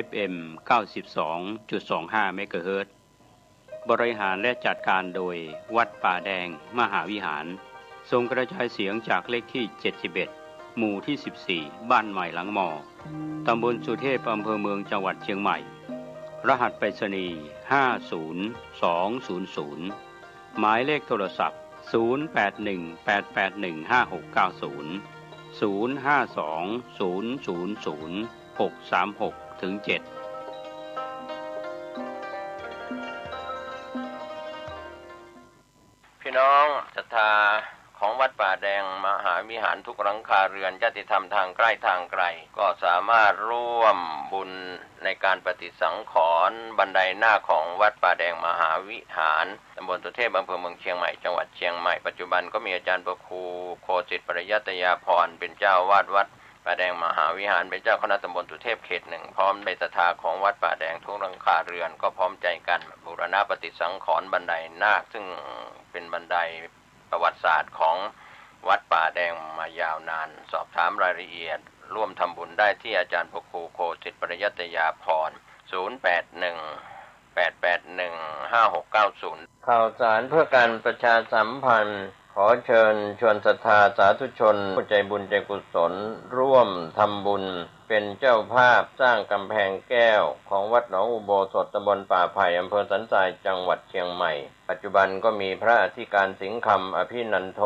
FM 92.25 เมกะเฮิรตซ์บริหารและจัดการโดยวัดป่าแดงมหาวิหารทรงกระจายเสียงจากเลขที่71หมู่ที่14บ้านใหม่หลังมอตำบลสุเทพอำเภอเมืองจังหวัดเชียงใหม่รหัสไปรษณีย์50200หมายเลขโทรศัพท์0818815690 0520000636-7พี่น้องศรัทธาของวัดป่าแดงมหาวิหารทุกหลังคาเรือนญาติธรรมทางใกล้ทางไกลก็สามารถร่วมบุญในการปฏิสังขรณ์บันไดหน้าของวัดป่าแดงมหาวิหารตำบลสุเทพอำเภอเมืองเชียงใหม่จังหวัดเชียงใหม่ปัจจุบันก็มีอาจารย์ประครูโคสิทธิ์ปริยัตยาภรณ์เป็นเจ้าวาดวัดป่าแดงมหาวิหารเป็นเจ้าคณะตำบลสุเทพเขต 1พร้อมในศรัทธาของวัดป่าแดงทุกหลังคาเรือนก็พร้อมใจกันบูรณะปฏิสังขรณ์บันไดนาคซึ่งเป็นบันไดประวัติศาสตร์ของวัดป่าแดงมายาวนานสอบถามรายละเอียดร่วมทำบุญได้ที่อาจารย์พระครูโคสิทธิ์ปริยัตยาภรณ์0818815690ข่าวสารเพื่อการประชาสัมพันธ์ขอเชิญชวนศรัทธาสาธุชนผู้ใจบุญใจกุศลร่วมทำบุญเป็นเจ้าภาพสร้างกำแพงแก้วของวัดหนองอุโบสถตำบลป่าไผ่อำเภอสันทรายจังหวัดเชียงใหม่ปัจจุบันก็มีพระอธิการสิงห์คำอภินันโท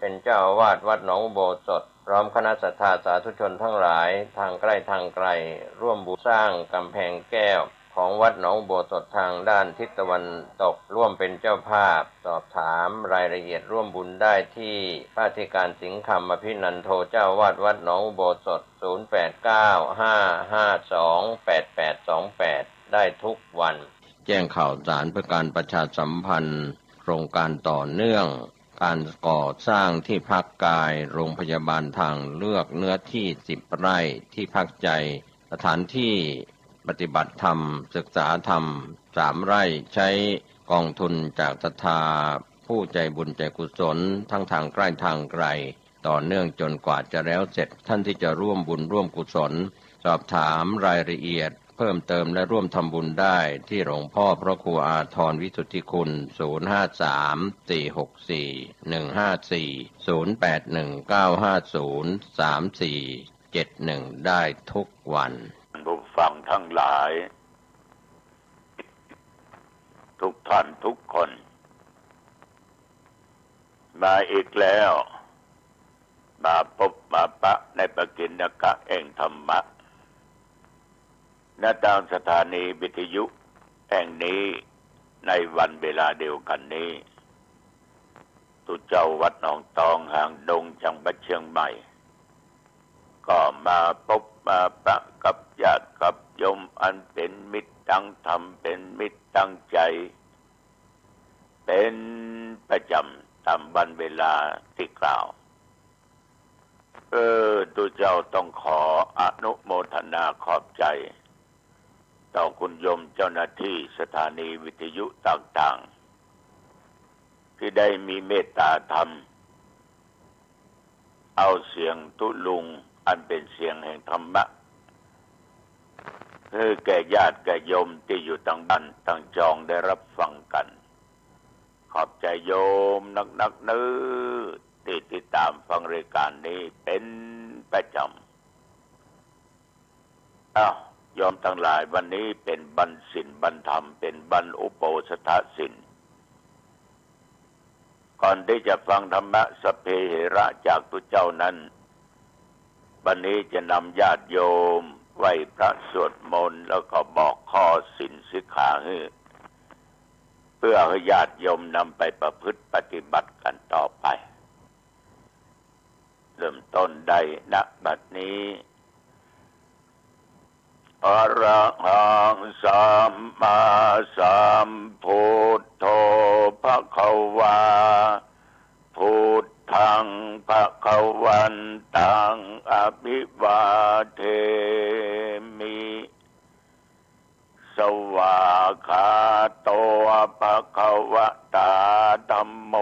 เป็นเจ้าอาวาสวัดหนองอุโบสถพร้อมคณะศรัทธาสาธุชนทั้งหลายทางใกล้ทางไกลร่วมบูรณะสร้างกำแพงแก้วของวัดหนองอุโบสถทางด้านทิศตะวันตกร่วมเป็นเจ้าภาพสอบถามรายละเอียดร่วมบุญได้ที่พระอธิการสิงห์คำอภินันโทเจ้าวาดวัดหนองอุโบสถ0895528828ได้ทุกวันแจ้งข่าวสารเพื่อการประชาสัมพันธ์โครงการต่อเนื่องการก่อสร้างที่พักกายโรงพยาบาลทางเลือกเนื้อที่10 ไร่ที่พักใจสถานที่ปฏิบัติธรรมศึกษาธรรม3 ไร่ใช้กองทุนจากศรัทธาผู้ใจบุญใจกุศลทั้งทางใกล้ทางไกลต่อเนื่องจนกว่าจะแล้วเสร็จท่านที่จะร่วมบุญร่วมกุศลสอบถามรายละเอียดเพิ่มเติมและร่วมทำบุญได้ที่หลวงพ่อพระครูอาทรวิสุทธิคุณ053-464-154-0819503471ได้ทุกวันผู้ฟังทั้งหลายทุกท่านทุกคนมาอีกแล้วมาพบมาปะในปกิณกะแห่งธรรมะณทางสถานีวิทยุแห่งนี้ในวันเวลาเดียวกันนี้ตุเจ้าวัดหนองตองห่างดงจังหวัดเชียงใหม่ก็มาพบมาปะกับญาติกับโยมอันเป็นมิตรตั้งธรรมเป็นมิตรตั้งใจเป็นประจำตามวันเวลาที่กล่าวตุเจ้าต้องขออนุโมทนาขอบใจต่อคุณโยมเจ้าหน้าที่สถานีวิทยุต่างๆที่ได้มีเมตตาธรรมเอาเสียงตุลุงอันเป็นเสียงแห่งธรรมะคือแก่ญาติแก่โยมที่อยู่ต่างบ้านต่างจองได้รับฟังกันขอบใจโยมนักๆเนื้อที่ติดตามฟังรายการนี้เป็นประจำโยมทั้งหลายวันนี้เป็นบรรศีลบรรธรรมเป็นบรรอุโปสถศีลก่อนที่จะฟังธรรมะสพเพเหระจากตุเจ้านั้นวันนี้จะนำญาติโยมไหว้พระสวดมนต์แล้วก็บอกข้อศีลสิกขาให้เพื่อให้ญาติโยมนำไปประพฤติปฏิบัติกันต่อไปเริ่มต้นได้ณบัดนี้อะระหังสัมมาสัมพุทโธภควาพุทธังภวันตังอภิวาเทมิสวากขาโตภควตาธัมโม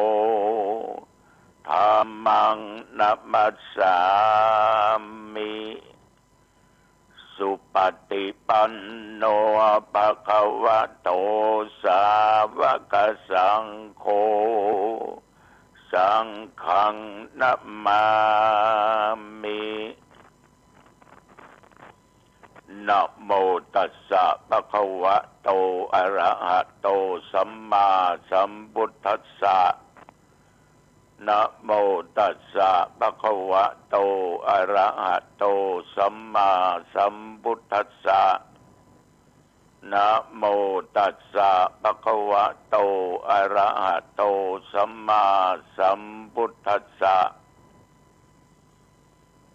ธัมมังนัมมัสสามิสุป ฏิปันโนภะคะวะโตสาวกสังโฆสังฆังนัมมามินะโมตัสสะภะคะวะโตอะระหะโตสัมมาสัมพุทธัสสะนะโมตัสสะภะคะวะโตอะระหะโตสัมมาสัมพุทธัสสะนะโมตัสสะภะคะวะโตอะระหะโตสัมมาสัมพุทธัสสะ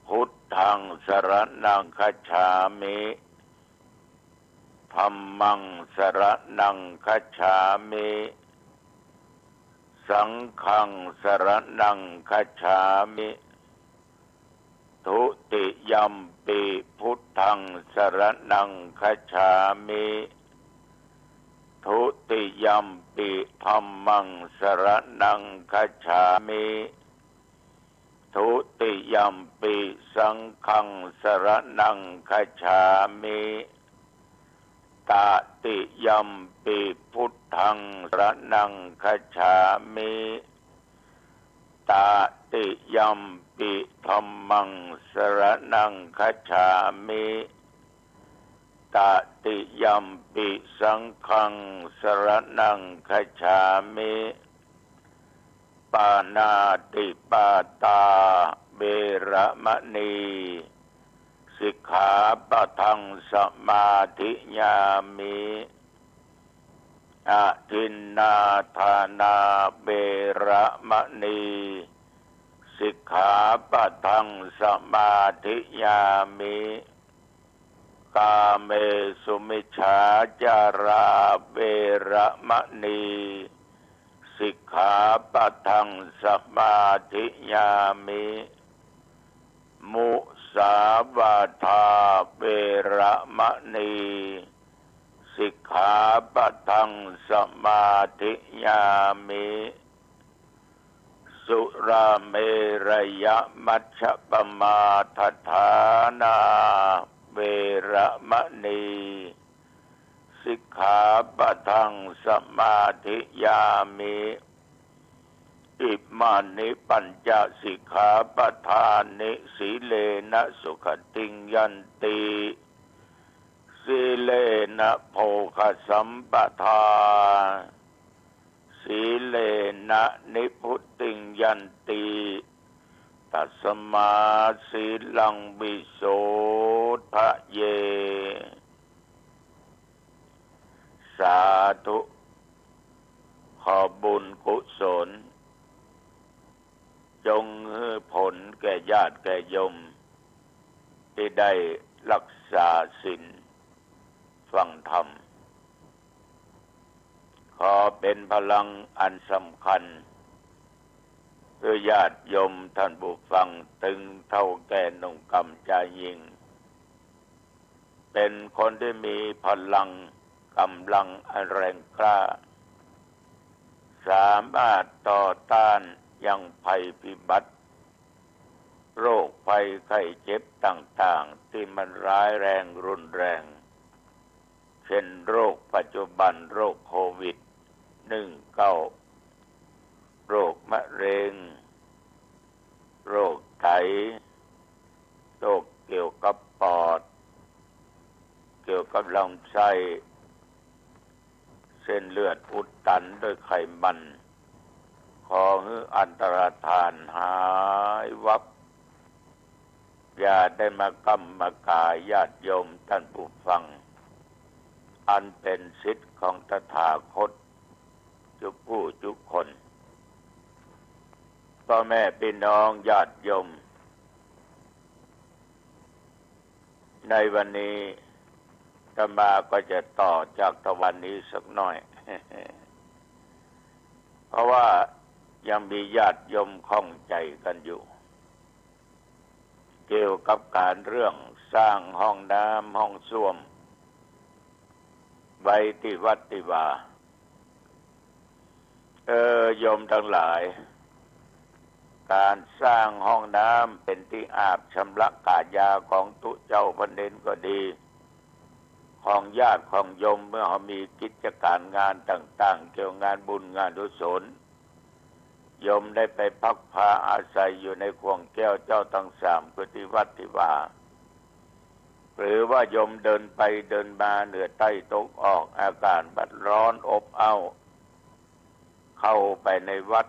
พุทธังสรณังคัจฉามิธัมมังสรณังคัจฉามิสังฆังสรณังคัจฉามิทุติยัมปิพุทธังสรณังคัจฉามิทุติยัมปิธัมมังสรณังคัจฉามิทุติยัมปิสังฆังสรณังคัจฉามิตติยัมปิพุทธังสรณังคัจฉามิตติยัมปิธัมมังสรณังคัจฉามิตติยัมปิสังฆังสรณังคัจฉามิปานาติปาตาเวระมะนีสิกขาปะทังสมาธิยามิอะทินนาทานาเวระมะนีสิกขาปะทังสมาธิยามิกาเมสุมิจฉาจาราเวระมะนีสิกขาปะทังสมาธิยามิมุสาวาทาเวระมะนีสิกขาปะทังสมาธิยามิสุราเมรยมัชฌัปมาทฐานาเวระมะนีสิกขาปะทังสมาธิยามิอิมานิปัญจสิกขาปทานิสีเลนะสุขติงยันติสีเลนะโภคสัมปทาสีเลนะนิพุตติงยันติตัสมาสีลังวิโสทะเยสาธุขอบุญกุศลจงให้ผลแก่ญาติแก่โยมที่ได้รักษาศีลฟังธรรมขอเป็นพลังอันสำคัญเพื่อญาติโยมท่านผู้ฟังตึงเท่าแก่หนุ่มกำใจยิ่งเป็นคนที่มีพลังกำลังอันแรงกล้าสามารถต่อต้านยังภัยพิบัติโรคภัยไข้เจ็บต่างๆที่มันร้ายแรงรุนแรงเช่นโรคปัจจุบันโรคโควิด-19 โรคมะเร็งโรคไตโรคเกี่ยวกับปอดเกี่ยวกับลำไส้เส้นเลือดอุดตันด้วยไขมันขอให้อันตรธานหายวับอย่าได้มากำมากายญาติโยมท่านผู้ฟังอันเป็นสิทธิ์ของตถาคตทุกผู้ทุกคนพ่อแม่พี่น้องญาติโยมในวันนี้อาตมาก็จะต่อจากตะวันนี้สักหน่อย เพราะว่ายังมีญาติโยมข้องใจกันอยู่เกี่ยวกับการเรื่องสร้างห้องน้ำห้องส้วมไว้ที่วัดที่ว่าโยมทั้งหลายการสร้างห้องน้ำเป็นที่อาบชำระกายาของตุเจ้าพันเดนก็ดี ของญาติของโยมเมื่อเขามีกิจการงานต่างๆเกี่ยวงานบุญงานกุศลโยมได้ไปพักพาอาศัยอยู่ในควงแก้วเจ้าทั้งสามคือที่วัดที่ว่าหรือว่าโยมเดินไปเดินมาเหนือใต้ตกออกอากาศบัดร้อนอบอ้าวเข้าไปในวัด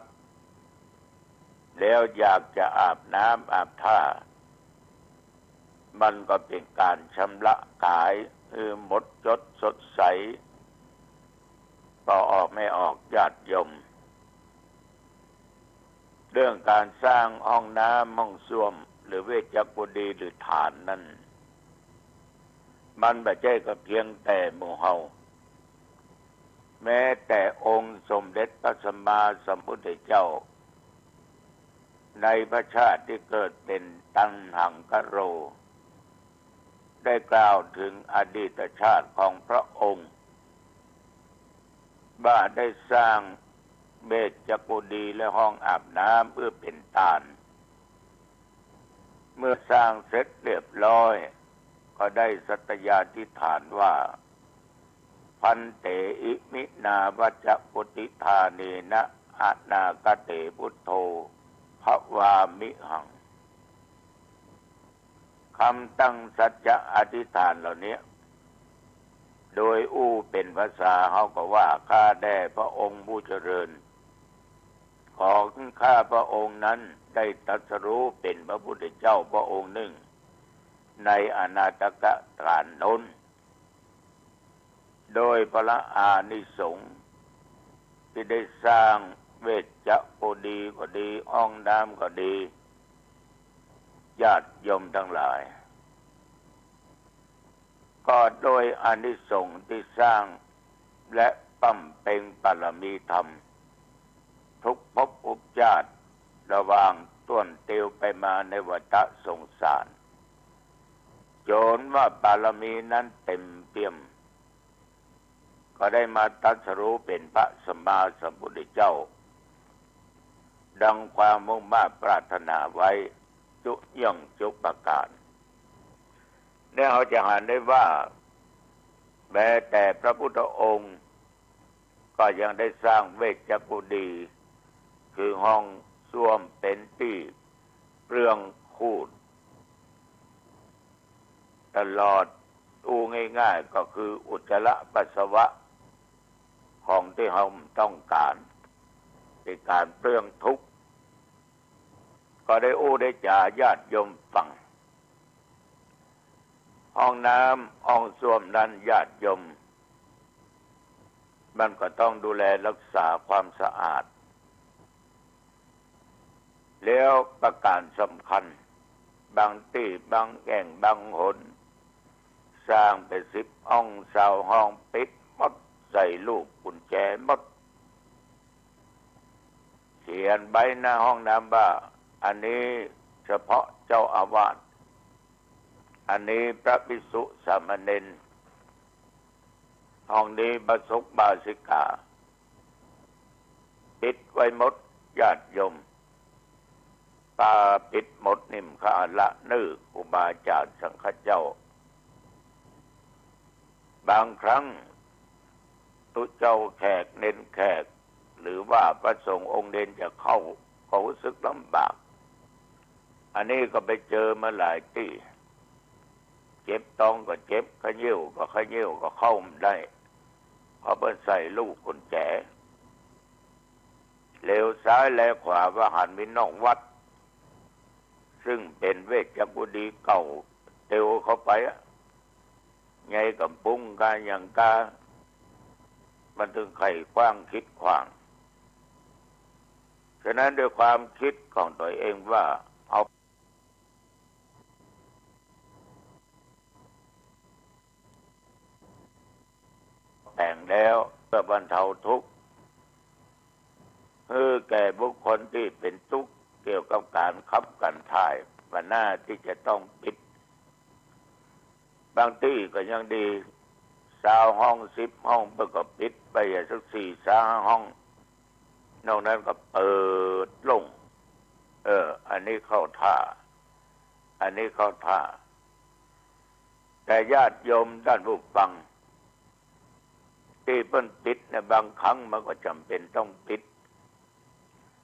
แล้วอยากจะอาบน้ำอาบท่ามันก็เป็นการชำระกายหมดจดสดใสต่อออกไม่ออกญาติโยมเรื่องการสร้างห้องน้ำห้องส้วมหรือเวชกุฎีหรือฐานนั้นมันไม่ใช่ก็เพียงแต่หมู่เฮาแม้แต่องค์สมเด็จพระสัมมาสัมพุทธเจ้าในพระชาติที่เกิดเป็นตัณหังกโรได้กล่าวถึงอดีตชาติของพระองค์ว่าได้สร้างเบญจกุฎีและห้องอาบน้ำเพื่อเป็นทานเมื่อสร้างเสร็จเรียบร้อยก็ได้สัตยาธิฐานว่าพันเตอิมินาวัจปุติธาเนนะอนาคเตพุทโธภวามิหังคำตั้งสัจจะอธิษฐานเหล่านี้โดยเป็นภาษาเขาก็ว่าข้าแด่พระองค์ผู้เจริญขอข้าพระองค์นั้นได้ตรัสรู้เป็นพระพุทธเจ้าพระองค์หนึ่งในอนาตกการนั้นโดยพระอานิสงส์ที่ได้สร้างเวชกุฎีก็ดีห้องน้ำก็ดีญาติโยมทั้งหลายก็โดยอานิสงส์ที่สร้างและปั้มเพ็งบารมีธรรมทุกภพทุกชาติระหว่างต้นเตียวไปมาในวัฏสงสารโจนว่าบารมีนั้นเต็มเปี่ยมก็ได้มาตรัสรู้เป็นพระสัมมาสัมพุทธเจ้าดังความมุ่งมา่ปรารถนาไว้ทุกอย่างทุกประการเนี่ยเราจะเห็นได้ว่าแม้แต่พระพุทธองค์ก็ยังได้สร้างเวชกุฎีคือห้องส้วมเป็นที่เปลืองคูดตลอดง่ายๆก็คืออุจจาระปัสสาวะของที่เราต้องการในการเปลืองทุกข์ก็ได้ได้จ่าญาติโยมฟังห้องน้ำห้องส้วมนั้นญาติโยมมันก็ต้องดูแลรักษาความสะอาดแล้วประการสำคัญบางที่บางแห่งบางหนสร้างไป10 ห้อง20 ห้องปิดหมดใส่ลูกกุญแจหมดเขียนใบหน้าห้องน้ำว่าอันนี้เฉพาะเจ้าอาวาสอันนี้พระภิกษุสามเณรห้องนี้บาสุกบาสิกาปิดไว้หมดญาติโยมตาปิดหมดนิ่มข้าละนึกอุบาจารย์สังฆเจ้าบางครั้งตุเจ้าแขกเน้นแขกหรือว่าพระสงฆ์องค์เด่นจะเข้าก็รู้สึกลำบากอันนี้ก็ไปเจอมาหลายที่เจ็บตองก็เจ็บขยิ้วก็ขยิ้วก็เข้าไม่ได้เพราะเพิ่นใส่ลูกกุญแจเลวซ้ายแลขวาว่าหันมีนอกวัดซึ่งเป็นเวชกุฎีเก่าเตียวเข้าไปไงกับปุ้งกาอย่างกามันถึงไข่กว้างคิดขวางฉะนั้นด้วยความคิดของตัวเองว่าเอาแต่งแล้วเพื่อบรรเทาทุกข์แก่บุคคลที่เป็นทุกข์เกี่ยวกับการขับกันถ่ายวันหน้าที่จะต้องปิดบางที่ก็ยังดี20 ห้อง10 ห้องเพื่อก็ปิดไปสัก4-5 ห้องนอกนั้นก็เปิดลงอันนี้เข้าท่าอันนี้เข้าท่า แต่ญาติโยมท่านผู้ฟังที่เพิ่นปิดเนี่ยบางครั้งมันก็จำเป็นต้องปิด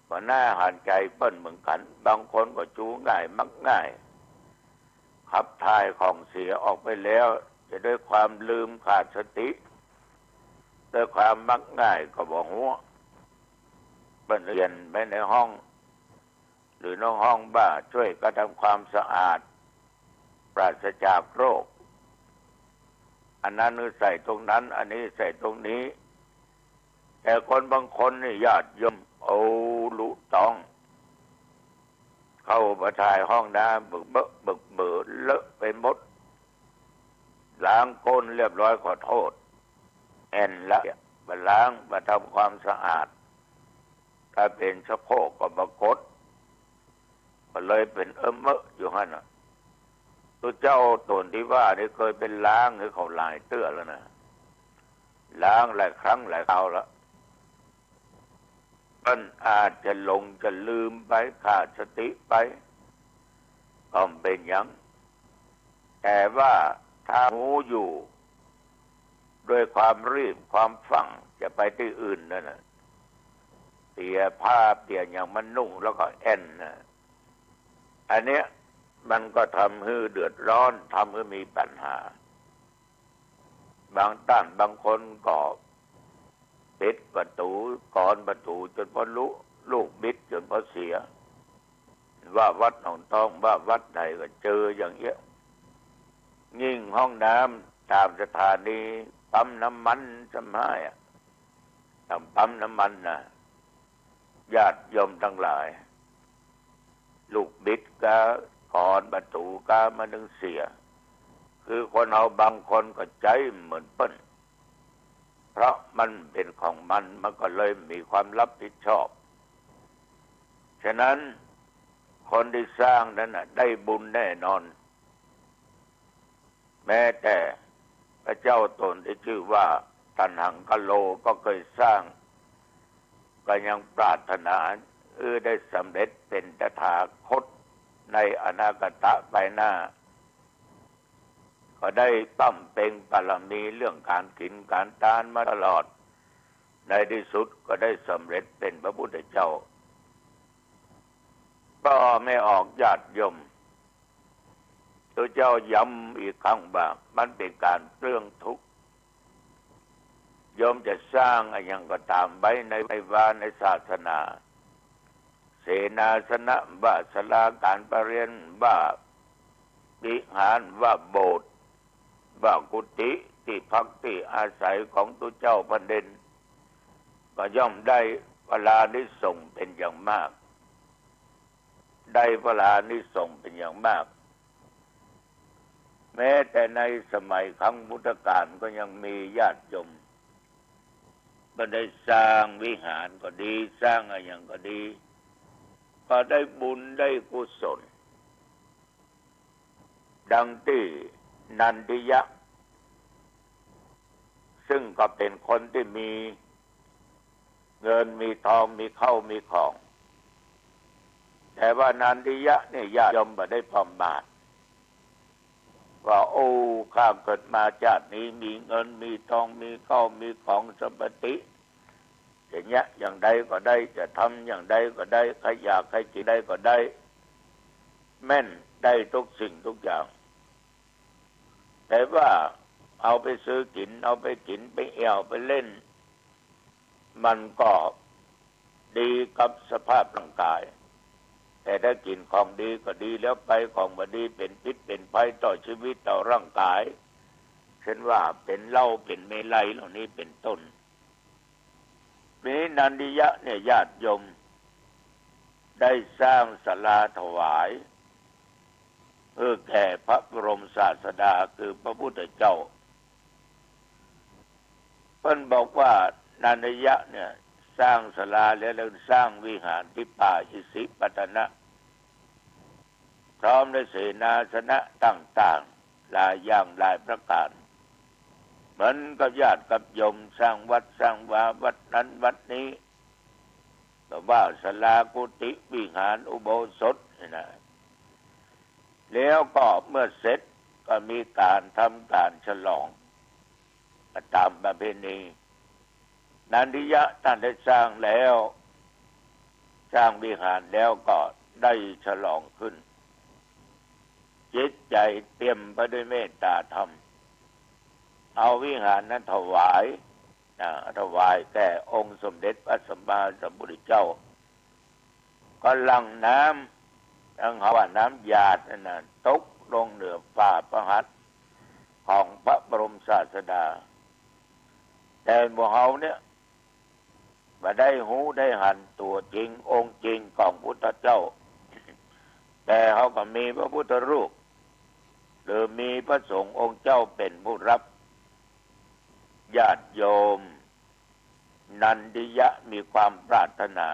เพราะหน้าหันใจเปิ้นเหมือนกันบางคนก็จูง่ายมักง่ายขับถ่ายของเสียออกไปแล้วจะด้วยความลืมขาดสติด้วยความมักง่ายก็บอกหัวเปิ้นเรียนไปในห้องหรือน้องห้องบ้าช่วยกระทำความสะอาดปราศจากโรคอันนั้นใส่ตรงนั้นอันนี้ใส่ตรงนี้แต่คนบางคนนี่ญาติโยมเอาลุต้องเข้าไปถ่ายห้องน้ำบึกเบอะเลอะไปหมดล้างก้นเรียบร้อยขอโทษแอนละมาล้างมาทำความสะอาดถ้าเป็นชักโครกก็มากดก็เลยเป็นเมอะอยู่หั่นน่ะตัวเจ้าตนที่ว่านี่เคยเป็นล้างหรือเขาหลายเตื้อแล้วนะล้างหลายครั้งหลายคราวแล้วมันอาจจะหลงจะลืมไปขาดสติไปก็เป็นอย่างแต่ว่าถ้าหูอยู่ด้วยความรีบความฝังจะไปที่อื่นนั่นน่ะเตียผ้าเปลี่ยนอย่างมันนุ่งแล้วก็แอนนะอันเนี้ยมันก็ทำให้เดือดร้อนทำให้มีปัญหาบางท่านบางคนก็ปิดประตูก่อนประตูจนพอลูกบิดจนพอเสียว่าวัดหนองทองว่าวัดใดก็เจออย่างเงี้ยยิ่งห้องน้ำตามสถานีปั๊มน้ำมันสมัยทำปั๊มน้ำมันนะญาติโยมทั้งหลายลูกบิดก็ก่อนประตูก็มานึงเสียคือคนเอาบางคนก็ใจเหมือนเปิ้นเพราะมันเป็นของมันก็เลยมีความรับผิดชอบฉะนั้นคนที่สร้างนั้นน่ะได้บุญแน่นอนแม้แต่พระเจ้าตนที่ชื่อว่าตัณหังกะโลก็เคยสร้างก็ยังปรารถนาได้สำเร็จเป็นตถาคตในอนาคตไปหน้าก็ได้ปั้มเป็นบารมีเรื่องการกินการทานมาตลอดในที่สุดก็ได้สำเร็จเป็นพระพุทธเจ้าก็ไม่ออกญาติโยมตัวเจ้าย้ำอีกครั้งว่ามันเป็นการเปลื้องทุกข์โยมจะสร้างอะไรอย่างก็ตามไว้ในวาในศาสนาเสนาสนะว่าศาลาการประเรียนว่าวิหารว่าโบสถ์ว่ากุฏิที่พักที่อาศัยของตัวเจ้าแผ่นดินก็ย่อมได้เวลานิสงส์เป็นอย่างมากได้เวลานิสงส์เป็นอย่างมากแม้แต่ในสมัยครั้งพุทธกาลก็ยังมีญาติโยมก็ได้สร้างวิหารก็ดีสร้างอะไรอย่างก็ดีก็ได้บุญได้กุศลดังที่นันทิยะซึ่งก็เป็นคนที่มีเงินมีทองมีเข้ามีของแต่ว่านันทิยะเนี่ยญาติโยมบ่ได้ประมาทว่าโอ้ข้าเกิดมาชาตินี้มีเงินมีทองมีเข้ามีของสมบัติอย่างเงี้ยอย่างใดก็ได้จะทำอย่างใดก็ได้ใครอยากใครกินได้ก็ได้แม่นได้ทุกสิ่งทุกอย่างแต่ว่าเอาไปซื้อกินเอาไปกินไปเอี่ยวไปเล่นมันก็ดีกับสภาพร่างกายแต่ถ้ากินของดีก็ดีแล้วไปของไม่ดีเป็นพิษเป็นภัยต่อชีวิตต่อร่างกายเช่นว่าเป็นเหล้าเป็นเมลัยเหล่านี้เป็นต้นนี้นันทิยะเนี่ยญาติโยมได้สร้างศาลาถวายเพื่อแก่พระบรมศาสดาคือพระพุทธเจ้าเพิ่นบอกว่านันทิยะเนี่ยสร้างศาลาแล้วสร้างวิหารที่ป่าอิสิปตนะพร้อมด้วยเสนาสนะต่างๆหลายอย่างหลายประการเหมือนกับญาติกับโยมสร้างวัดสร้างวาวัดนั้นวัดนี้ก็ว่าศาลากุฏิวิหารอุโบสถนี่นะแล้วก็เมื่อเสร็จ ก็มีการทำการฉลองตามประเพณีนันทิยะท่านได้สร้างแล้วสร้างวิหารแล้วก็ได้ฉลองขึ้นจิตใจเต็มไปด้วยเมตตาธรรมเอาวิหารนั้นถวายแก่องค์สมเด็จพระสัมมาสัมพุทธเจ้าก็หลั่งน้ำทั้งว่าน้ำหยาดนั่นน่ะตกลงเหนือฝ่าพระหัตถ์ของพระบรมศาสดาแต่หมู่เฮาเนี่ยมาได้หูได้หันตัวจริงองค์จริงของพุทธเจ้าแต่เขาก็มีพระพุทธรูปหรือมีพระสงฆ์องค์เจ้าเป็นผู้รับญาติโยมนันทิยะมีความปรารถนา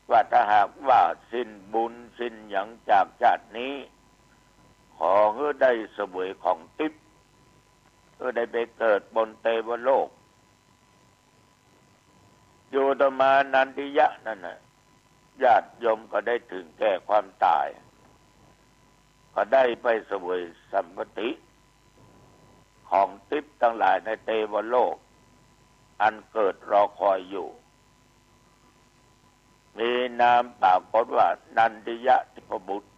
ว่าถ้าหากว่าสิ้นบุญสิ้นหยังจากชาตินี้ขอให้ได้เสวยของทิพย์ให้ได้ไปเกิดบนเทวโลกอยู่ต่อมานันทิยะนั่นน่ะญาติโยมก็ได้ถึงแก่ความตายก็ได้ไปเสวยสัมปติของทิพย์ทั้งหลายในเทวโลกอันเกิดรอคอยอยู่มีนามปรากฏว่านันทิยะทิพบุตร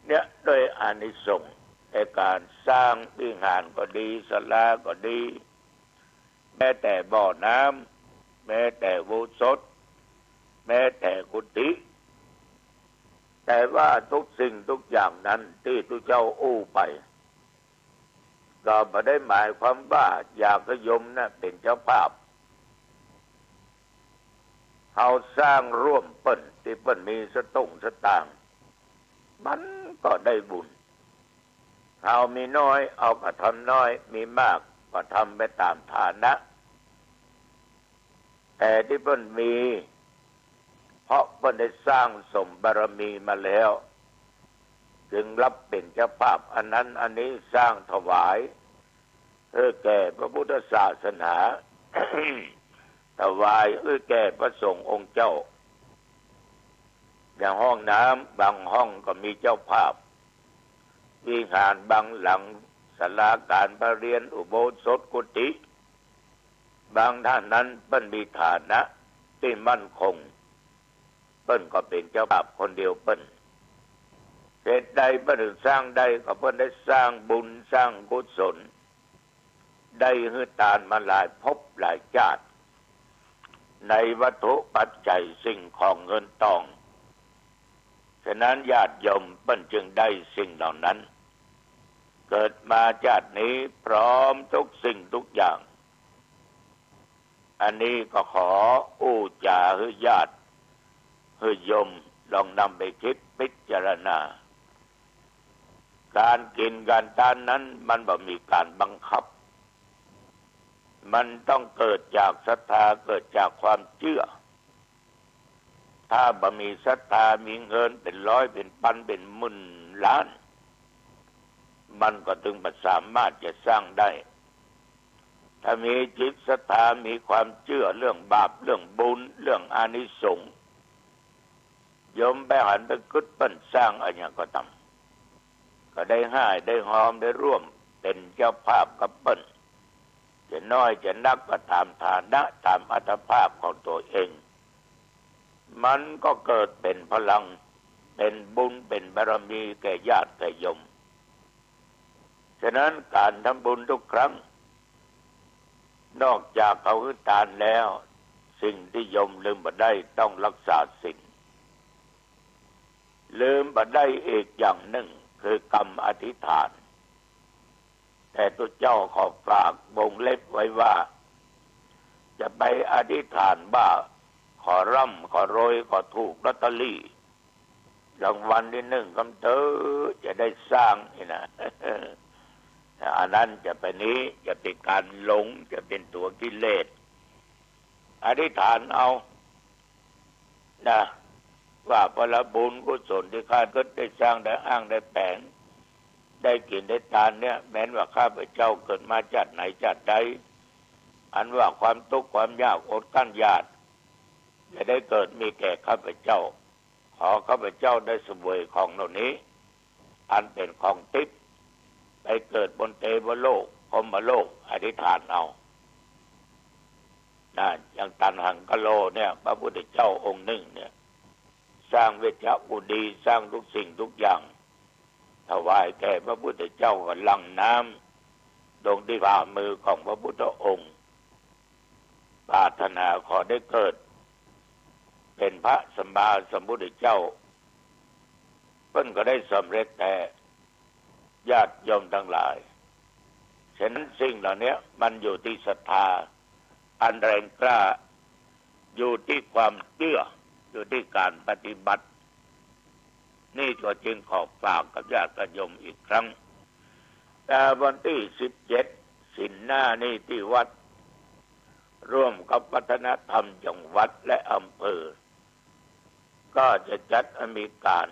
เนี่ยโดยอานิสงส์ในการสร้างวิหารก็ดีศาลาก็ดีแม้แต่บ่อน้ำแม้แต่อุโบสถแม้แต่กุฏิแต่ว่าทุกสิ่งทุกอย่างนั้นที่ทุกเจ้าอู้ไปก็ไม่ได้หมายความว่าอยากให้โยมนะเป็นเจ้าภาพเขาสร้างร่วมเปิ้นที่เปิ้นมีสตางค์มันก็ได้บุญเขามีน้อยเอาก็ทำน้อยมีมากก็ทำไปตามฐานะแต่ที่เปิ้นมีเพราะเปิ้นได้สร้างสมบารมีมาแล้วจึงรับเป็นเจ้าภาพอันนั้นอันนี้สร้างถวายเพื่อแก่พระพุทธศาสนา ถวายเพื่อแก่พระสงฆ์องค์เจ้าอย่างห้องน้ำบางห้องก็มีเจ้าภาพวิหารบางหลังศาลาการประเรียนอุโบสถกุฏิบางท่านนั้นเปิ้นมีฐานะที่มั่นคงเปิ้นก็เป็นเจ้าภาพคนเดียวเปิ้นเหตุใดเปิ้นถึงสร้างได้ก็เปิ้นได้สร้างบุญสร้างกุศลได้ให้ทานมาหลายภพหลายชาติในวัตถุปัจจัยสิ่งของเงินทองฉะนั้นญาติโยมเปิ้นจึงได้สิ่งเหล่านั้นเกิดมาชาตินี้พร้อมทุกสิ่งทุกอย่างอันนี้ก็ขออู้จาให้ญาติให้โยมลองนำไปคิดพิจารณาการกินการทานนั้นมันบ่มีการบังคับมันต้องเกิดจากศรัทธาเกิดจากความเชื่อถ้าบ่มีศรัทธามีเงินเป็นร้อยเป็นพันเป็นหมื่นล้านมันก็ถึงบ่สามารถจะสร้างได้ถ้ามีจิตศรัทธามีความเชื่อเรื่องบาปเรื่องบุญเรื่องอานิสงส์โยมไปหันไปกึศปั้นสร้างอะไรอย่างก็ทำก็ได้ให้ได้หอมได้ร่วมเป็นเจ้าภาพกับเปิ้นจะน้อยจะนักก็ตามฐานะตามอัตภาพของตัวเองมันก็เกิดเป็นพลังเป็นบุญเป็นบารมีแก่ญาติแก่โยมฉะนั้นการทำบุญทุกครั้งนอกจากเขาคือทานแล้วสิ่งที่โยมลืมบ่ได้ต้องรักษาศีลลืมบ่ได้อีกอย่างหนึ่งคือกรรมอธิษฐานแต่ตัวเจ้าขอฝากวงเล็บไว้ว่าจะไปอธิษฐานว่าขอร่ำขอรวยขอถูกลอตเตอรี่รางวัลที่หนึ่งคำเตอจะได้สร้างนี่นะ อันนั้นจะเป็นนี้จะเป็นการหลงจะเป็นตัวกิเลสอธิษฐานเอานะว่าพลบุญกุศลที่ข้าก็ได้สร้างได้อ้างได้แปลงได้กินได้ทานเนี่ยแม้ว่าข้าพเจ้าเกิดมาจากไหนจากใดอันว่าความทุกข์ความยากอดกั้นยากจะได้เกิดมีแก่ข้าพเจ้าขอข้าพเจ้าได้เสวยของเหล่านี้ อันเป็นของทิพย์ไปเกิดบนเทวโลกพรหมโลกอธิษฐานเอาอย่างตันหังกะโลเนี่ยพระพุทธเจ้าองค์หนึ่งเนี่ยสร้างเวชกุฎีสร้างทุกสิ่งทุกอย่างถวายแก่พระพุทธเจ้ากับลังน้ำลงที่ฝ่ามือของพระพุทธองค์ปรารถนาขอได้เกิดเป็นพระสัมมาสัมพุทธเจ้าเพิ่นก็ได้สำเร็จแต่ญาติโยมทั้งหลายฉะนั้นสิ่งเหล่านี้มันอยู่ที่ศรัทธาอันแรงกล้าอยู่ที่ความเชื่ออยู่ที่การปฏิบัตินี่ก็จึงขอฝากกับญาติโยมอีกครั้งแต่วันที่17สิงหานี้ที่วัดร่วมกับวัฒนธรรมจังหวัดและอำเภอก็จะจัดมีการ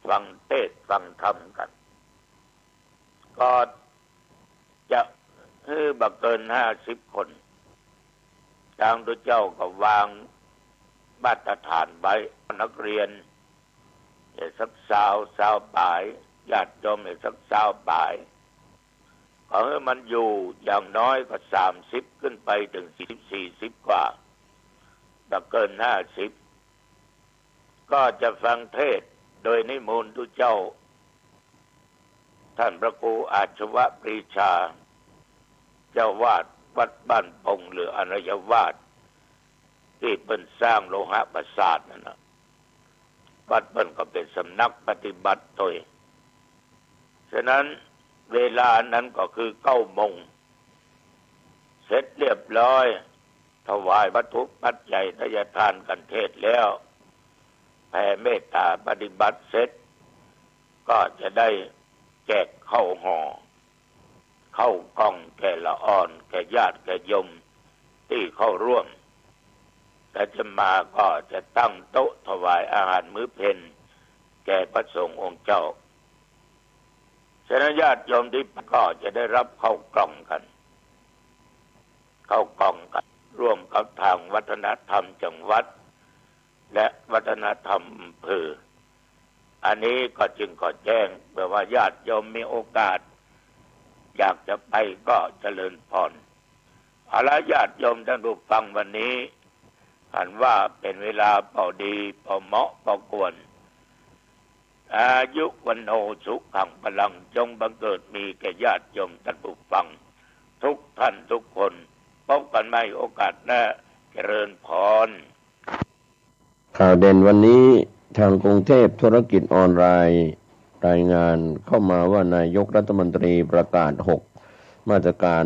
ฟังเทศน์ฟังธรรมกันก็จะบักเกิน50 คนทางตัวเจ้าก็วางมาตรฐานไว้นักเรียนสักสาวบ่ายญาติโยมสักสาวบ่ายขอให้มันอยู่อย่างน้อยก็30ขึ้นไปถึง40กว่าถ้าเกิน50ก็จะฟังเทศน์โดยนิมนต์ทุเจ้าท่านพระครูอาชวะปรีชาเจ้าวาดวัดบ้านปงหรืออนัยวาสที่เพิ่นสร้างโลหะประสาทนั่นนะวัดเพิ่นก็เป็นสำนักปฏิบัติโดยฉะนั้นเวลานั้นก็คือ9 โมงเสร็จเรียบร้อยถวายวัตถุปัจจัยทายทานกันเทศแล้วแผ่เมตตาปฏิบัติเสร็จก็จะได้แจกข้าวห่อข้าวกล่องแก่ละอ่อนแก่ญาติแก่โยมที่เข้าร่วมแต่จะมาก็จะตั้งโต๊ะถวายอาหารมื้อเพลแก่พระสงฆ์องค์เจ้าฉะนั้นญาติโยมที่ก็จะได้รับข้าวกล่องกันข้าวกล่องกันร่วมกับทางวัฒนธรรมจังหวัดและวัฒนธรรมอำเภออันนี้ก็จึงขอแจ้งเพื่อว่าญาติโยมมีโอกาสอยากจะไปก็เจริญพรเอาละญาติโยมท่านผู้ฟังวันนี้หันว่าเป็นเวลาพอดีพอเหมาะพอควรอายุวันโนสุขังพลังจงบังเกิดมีแก่ญาติโยมท่านผู้ฟังทุกท่านทุกคนพบกันใหม่โอกาสหน้าเจริญพรข่าวเด่นวันนี้ทางกรุงเทพธุรกิจออนไลน์รายงานเข้ามาว่านายกรัฐมนตรีประกาศ6มาตรการ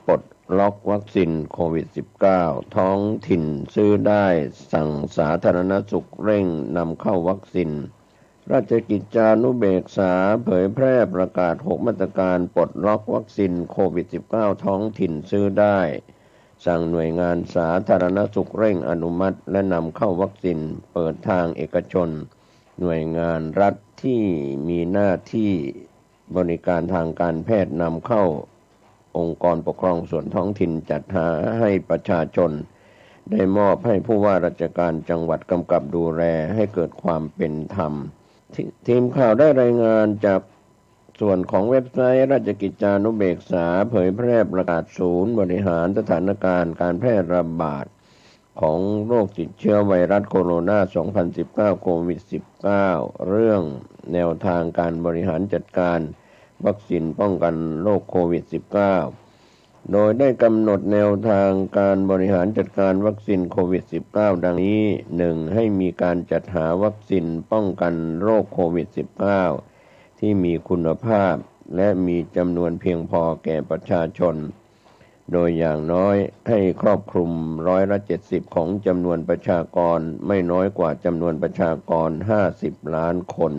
ปลดล็อกวัคซีนโควิด -19 ท้องถิ่นซื้อได้สั่งสาธารณสุขเร่งนำเข้าวัคซีนราชกิจจานุเบกษาเผยแพร่ประกาศ6มาตรการปลดล็อกวัคซีนโควิด -19 ท้องถิ่นซื้อได้สั่งหน่วยงานสาธารณสุขเร่งอนุมัติและนำเข้าวัคซีนเปิดทางเอกชนหน่วยงานรัฐที่มีหน้าที่บริการทางการแพทย์นำเข้าองค์กรปกครองส่วนท้องถิ่นจัดหาให้ประชาชนได้มอบให้ผู้ว่าราชการจังหวัดกำกับดูแลให้เกิดความเป็นธรรมทีมข่าวได้รายงานจากส่วนของเว็บไซต์ราชกิจจานุเบกษาเผยแพร่ประกาศศูนย์บริหารสถานการณ์การแพร่ระบาดของโรคติดเชื้อไวรัสโคโรนา 2019 โควิด -19 เรื่องแนวทางการบริหารจัดการวัคซีนป้องกันโรคโควิด -19 โดยได้กำหนดแนวทางการบริหารจัดการวัคซีนโควิด -19 ดังนี้ 1. ให้มีการจัดหาวัคซีนป้องกันโรคโควิด -19 ที่มีคุณภาพและมีจำนวนเพียงพอแก่ประชาชนโดยอย่างน้อยให้ครอบคลุม70%ของจำนวนประชากรไม่น้อยกว่าจำนวนประชากร50 ล้านคน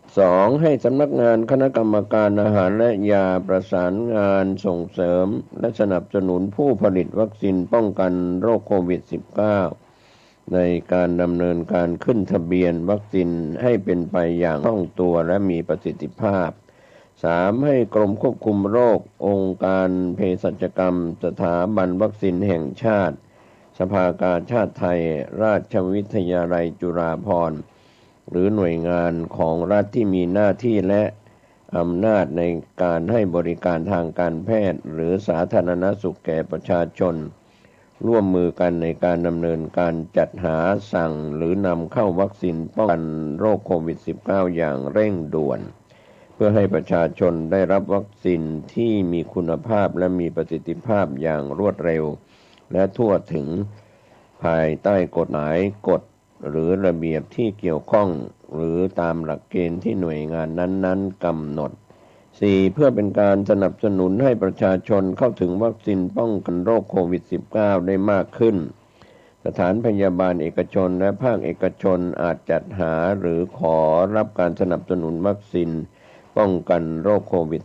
2. ให้สำนักงานคณะกรรมการอาหารและยาประสานงานส่งเสริมและสนับสนุนผู้ผลิตวัคซีนป้องกันโรคโควิด -19 ในการดำเนินการขึ้นทะเบียนวัคซีนให้เป็นไปอย่างคล่องตัวและมีประสิทธิภาพ 3. ให้กรมควบคุมโรคองค์การเภสัชกรรมสถาบันวัคซีนแห่งชาติสภากาชาดไทยราชวิทยาลัยจุฬาภรณ์หรือหน่วยงานของรัฐที่มีหน้าที่และ อำนาจในการให้บริการทางการแพทย์หรือสาธารณสุขแก่ประชาชนร่วมมือกันในการดำเนินการจัดหาสั่งหรือนำเข้าวัคซีนป้องกันโรคโควิด -19 อย่างเร่งด่วนเพื่อให้ประชาชนได้รับวัคซีนที่มีคุณภาพและมีประสิทธิภาพอย่างรวดเร็วและทั่วถึงภายใต้กฎหมายกฎหรือระเบียบที่เกี่ยวข้องหรือตามหลักเกณฑ์ที่หน่วยงานนั้นๆกำหนด 4. เพื่อเป็นการสนับสนุนให้ประชาชนเข้าถึงวัคซีนป้องกันโรคโควิด -19 ได้มากขึ้นสถานพยาบาลเอกชนและภาคเอกชนอาจจัดหาหรือขอรับการสนับสนุนวัคซีนป้องกันโรคโควิด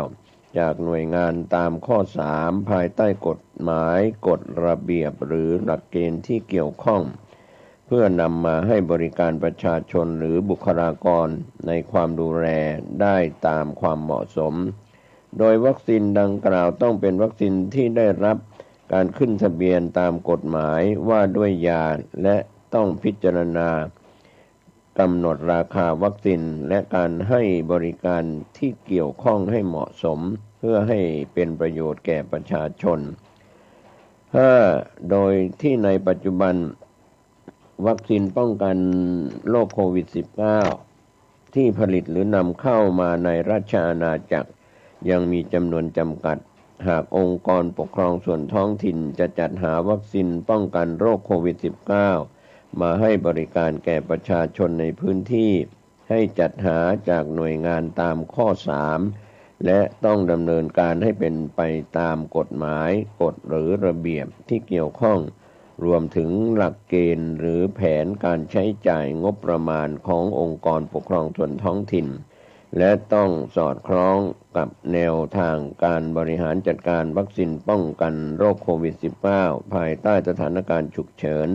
-19 จากหน่วยงานตามข้อ 3 ภายใต้กฎหมายกฎระเบียบหรือหลักเกณฑ์ที่เกี่ยวข้องเพื่อนำมาให้บริการประชาชนหรือบุคลากรในความดูแลได้ตามความเหมาะสมโดยวัคซีนดังกล่าวต้องเป็นวัคซีนที่ได้รับการขึ้นทะเบียนตามกฎหมายว่าด้วยยาและต้องพิจารณากำหนดราคาวัคซีนและการให้บริการที่เกี่ยวข้องให้เหมาะสมเพื่อให้เป็นประโยชน์แก่ประชาชน 5. โดยที่ในปัจจุบันวัคซีนป้องกันโรคโควิด -19 ที่ผลิตหรือนำเข้ามาในราชอาณาจักรยังมีจำนวนจำกัดหากองค์กรปกครองส่วนท้องถิ่นจะจัดหาวัคซีนป้องกันโรคโควิด -19 มาให้บริการแก่ประชาชนในพื้นที่ให้จัดหาจากหน่วยงานตามข้อ 3 และต้องดำเนินการให้เป็นไปตามกฎหมายกฎหรือระเบียบที่เกี่ยวข้องรวมถึงหลักเกณฑ์หรือแผนการใช้จ่ายงบประมาณขององค์กรปกครองส่วนท้องถิ่นและต้องสอดคล้องกับแนวทางการบริหารจัดการวัคซีนป้องกันโรคโควิด -19 ภายใต้สถานการณ์ฉุกเฉิน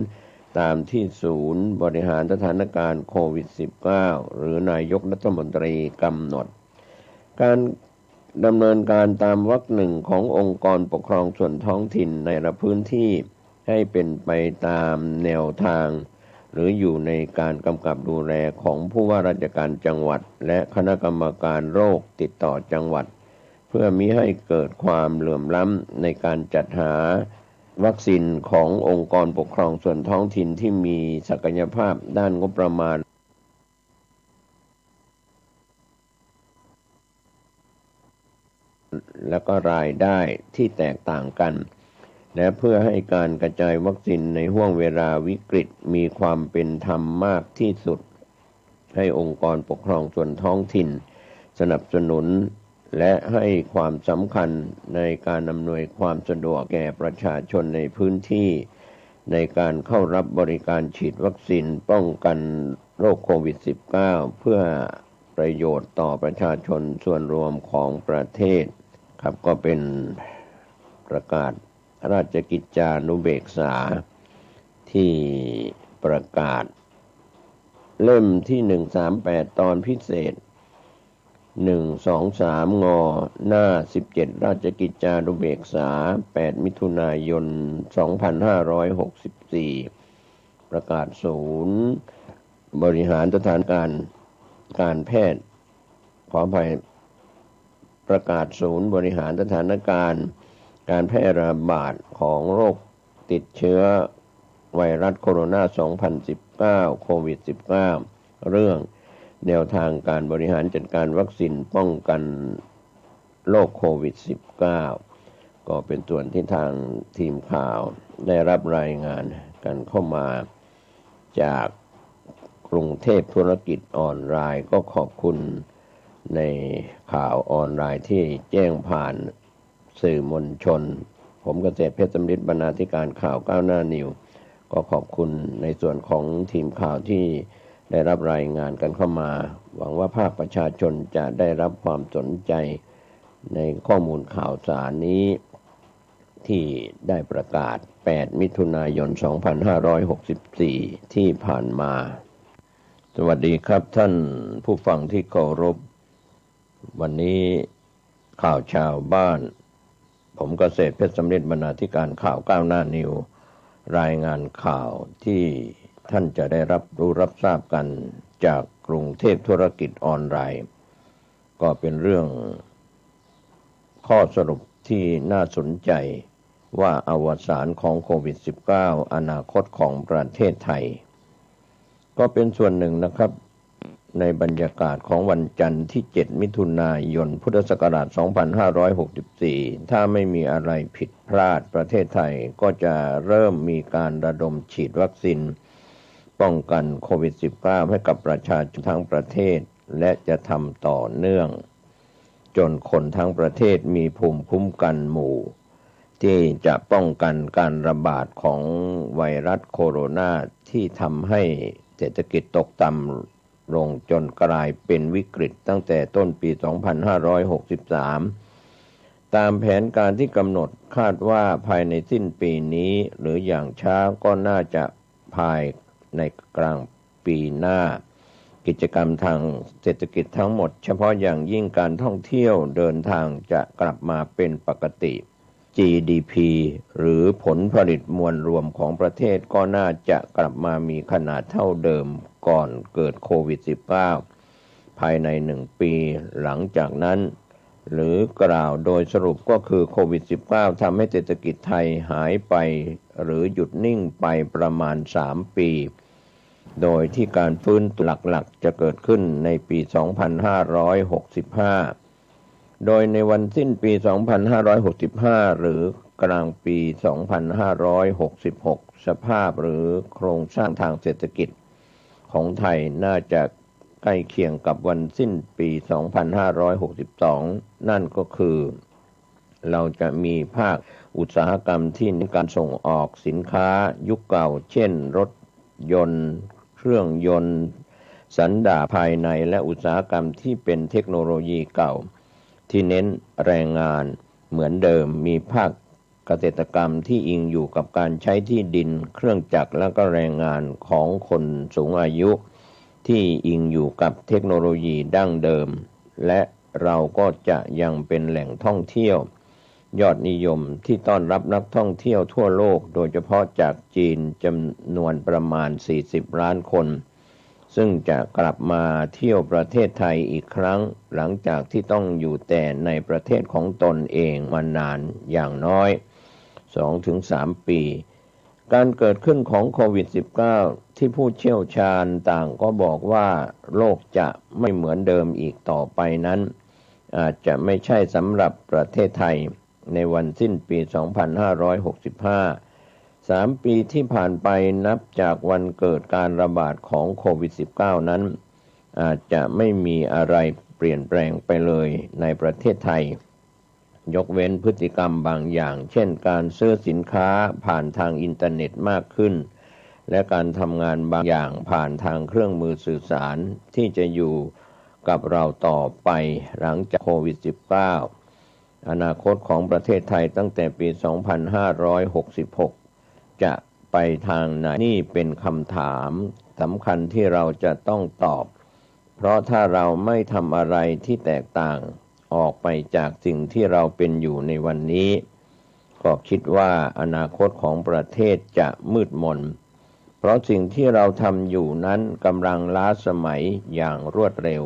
ตามที่ศูนย์บริหารสถานการณ์โควิด -19 หรือนายกรัฐมนตรีกำหนดการดำเนินการตามวรรค 1ขององค์กรปกครองส่วนท้องถิ่นในละพื้นที่ให้เป็นไปตามแนวทางหรืออยู่ในการกำกับดูแลของผู้ว่าราชการจังหวัดและคณะกรรมการโรคติดต่อจังหวัดเพื่อมิให้เกิดความเหลื่อมล้ำในการจัดหาวัคซีนขององค์กรปกครองส่วนท้องถิ่นที่มีศักยภาพด้านงบประมาณและก็รายได้ที่แตกต่างกันและเพื่อให้การกระจายวัคซีนในห้วงเวลาวิกฤตมีความเป็นธรรมมากที่สุดให้องค์กรปกครองส่วนท้องถิ่นสนับสนุนและให้ความสำคัญในการอำนวยความสะดวกแก่ประชาชนในพื้นที่ในการเข้ารับบริการฉีดวัคซีนป้องกันโรคโควิด -19 เพื่อประโยชน์ต่อประชาชนส่วนรวมของประเทศครับก็เป็นประกาศราชกิจจานุเบกษาที่ประกาศเล่มที่138ตอนพิเศษ123 ง.หน้า17ราชกิจจานุเบกษา8มิถุนายน2564ประกาศศูนย์บริหารสถานการแพทย์ขออภัยประกาศศูนย์บริหารสถานการณ์การแพร่ระบาดของโรคติดเชื้อไวรัสโคโรนา 2019 โควิด -19 เรื่องแนวทางการบริหารจัดการวัคซีนป้องกันโรคโควิด -19 ก็เป็นส่วนที่ทางทีมข่าวได้รับรายงานกันเข้ามาจากกรุงเทพธุรกิจออนไลน์ก็ขอบคุณในข่าวออนไลน์ที่แจ้งผ่านสื่อมวลชนผมเกษตรเพชรสำริดบรรณาธิการข่าวก้าวหน้านิวก็ขอบคุณในส่วนของทีมข่าวที่ได้รับรายงานกันเข้ามาหวังว่าภาคประชาชนจะได้รับความสนใจในข้อมูลข่าวสารนี้ที่ได้ประกาศ8มิถุนายน2564ที่ผ่านมาสวัสดีครับท่านผู้ฟังที่เคารพวันนี้ข่าวชาวบ้านผมเกษตรเพชรสำริดบรรณาธิการข่าวก้าวหน้านิวรายงานข่าวที่ท่านจะได้รับรู้รับทราบกันจากกรุงเทพธุรกิจออนไลน์ ก็เป็นเรื่องข้อสรุปที่น่าสนใจว่าอวสานของโควิด -19 อนาคตของประเทศไทยก็เป็นส่วนหนึ่งนะครับในบรรยากาศของวันจันทร์ที่ 7 มิถุนายน พุทธศักราช 2564 ถ้าไม่มีอะไรผิดพลาดประเทศไทยก็จะเริ่มมีการระดมฉีดวัคซีนป้องกันโควิด -19 ให้กับประชาชนทั้งประเทศและจะทำต่อเนื่องจนคนทั้งประเทศมีภูมิคุ้มกันหมู่ที่จะป้องกันการระบาดของไวรัสโคโรนาที่ทำให้เศรษฐกิจตกต่ำลงจนกลายเป็นวิกฤตตั้งแต่ต้นปี 2563 ตามแผนการที่กำหนดคาดว่าภายในสิ้นปีนี้หรืออย่างช้าก็น่าจะภายในกลางปีหน้ากิจกรรมทางเศรษฐกิจทั้งหมดเฉพาะอย่างยิ่งการท่องเที่ยวเดินทางจะกลับมาเป็นปกติ GDP หรือผลผลิตมวลรวมของประเทศก็น่าจะกลับมามีขนาดเท่าเดิมก่อนเกิดโควิด -19 ภายใน1 ปีหลังจากนั้นหรือกล่าวโดยสรุปก็คือโควิด -19 ทำให้เศรษฐกิจไทยหายไปหรือหยุดนิ่งไปประมาณ3 ปีโดยที่การฟื้นหลักๆจะเกิดขึ้นในปี 2565 โดยในวันสิ้นปี 2565 หรือกลางปี 2566 สภาพหรือโครงสร้างทางเศรษฐกิจของไทยน่าจะใกล้เคียงกับวันสิ้นปี 2562 นั่นก็คือเราจะมีภาคอุตสาหกรรมที่มีการส่งออกสินค้ายุคเก่าเช่นรถยนต์เครื่องยนต์สันดาปภายในและอุตสาหกรรมที่เป็นเทคโนโลยีเก่าที่เน้นแรงงานเหมือนเดิมมีภาคเกษตรกรรมที่อิงอยู่กับการใช้ที่ดินเครื่องจักรและก็แรงงานของคนสูงอายุที่อิงอยู่กับเทคโนโลยีดั้งเดิมและเราก็จะยังเป็นแหล่งท่องเที่ยวยอดนิยมที่ต้อนรับนักท่องเที่ยวทั่วโลกโดยเฉพาะจากจีนจำนวนประมาณ40 ล้านคนซึ่งจะกลับมาเที่ยวประเทศไทยอีกครั้งหลังจากที่ต้องอยู่แต่ในประเทศของตนเองมานานอย่างน้อย 2-3 ปีการเกิดขึ้นของโควิด -19 ที่ผู้เชี่ยวชาญต่างก็บอกว่าโลกจะไม่เหมือนเดิมอีกต่อไปนั้นอาจจะไม่ใช่สำหรับประเทศไทยในวันสิ้นปี 2565 3 ปีที่ผ่านไปนับจากวันเกิดการระบาดของโควิด -19 นั้นอาจจะไม่มีอะไรเปลี่ยนแปลงไปเลยในประเทศไทยยกเว้นพฤติกรรมบางอย่างเช่นการซื้อสินค้าผ่านทางอินเทอร์เน็ตมากขึ้นและการทำงานบางอย่างผ่านทางเครื่องมือสื่อสารที่จะอยู่กับเราต่อไปหลังจากโควิด -19 อนาคตของประเทศไทยตั้งแต่ปี 2566 จะไปทางไหนนี่เป็นคำถามสำคัญที่เราจะต้องตอบเพราะถ้าเราไม่ทำอะไรที่แตกต่างออกไปจากสิ่งที่เราเป็นอยู่ในวันนี้ก็คิดว่าอนาคตของประเทศจะมืดมนเพราะสิ่งที่เราทำอยู่นั้นกำลังล้าสมัยอย่างรวดเร็ว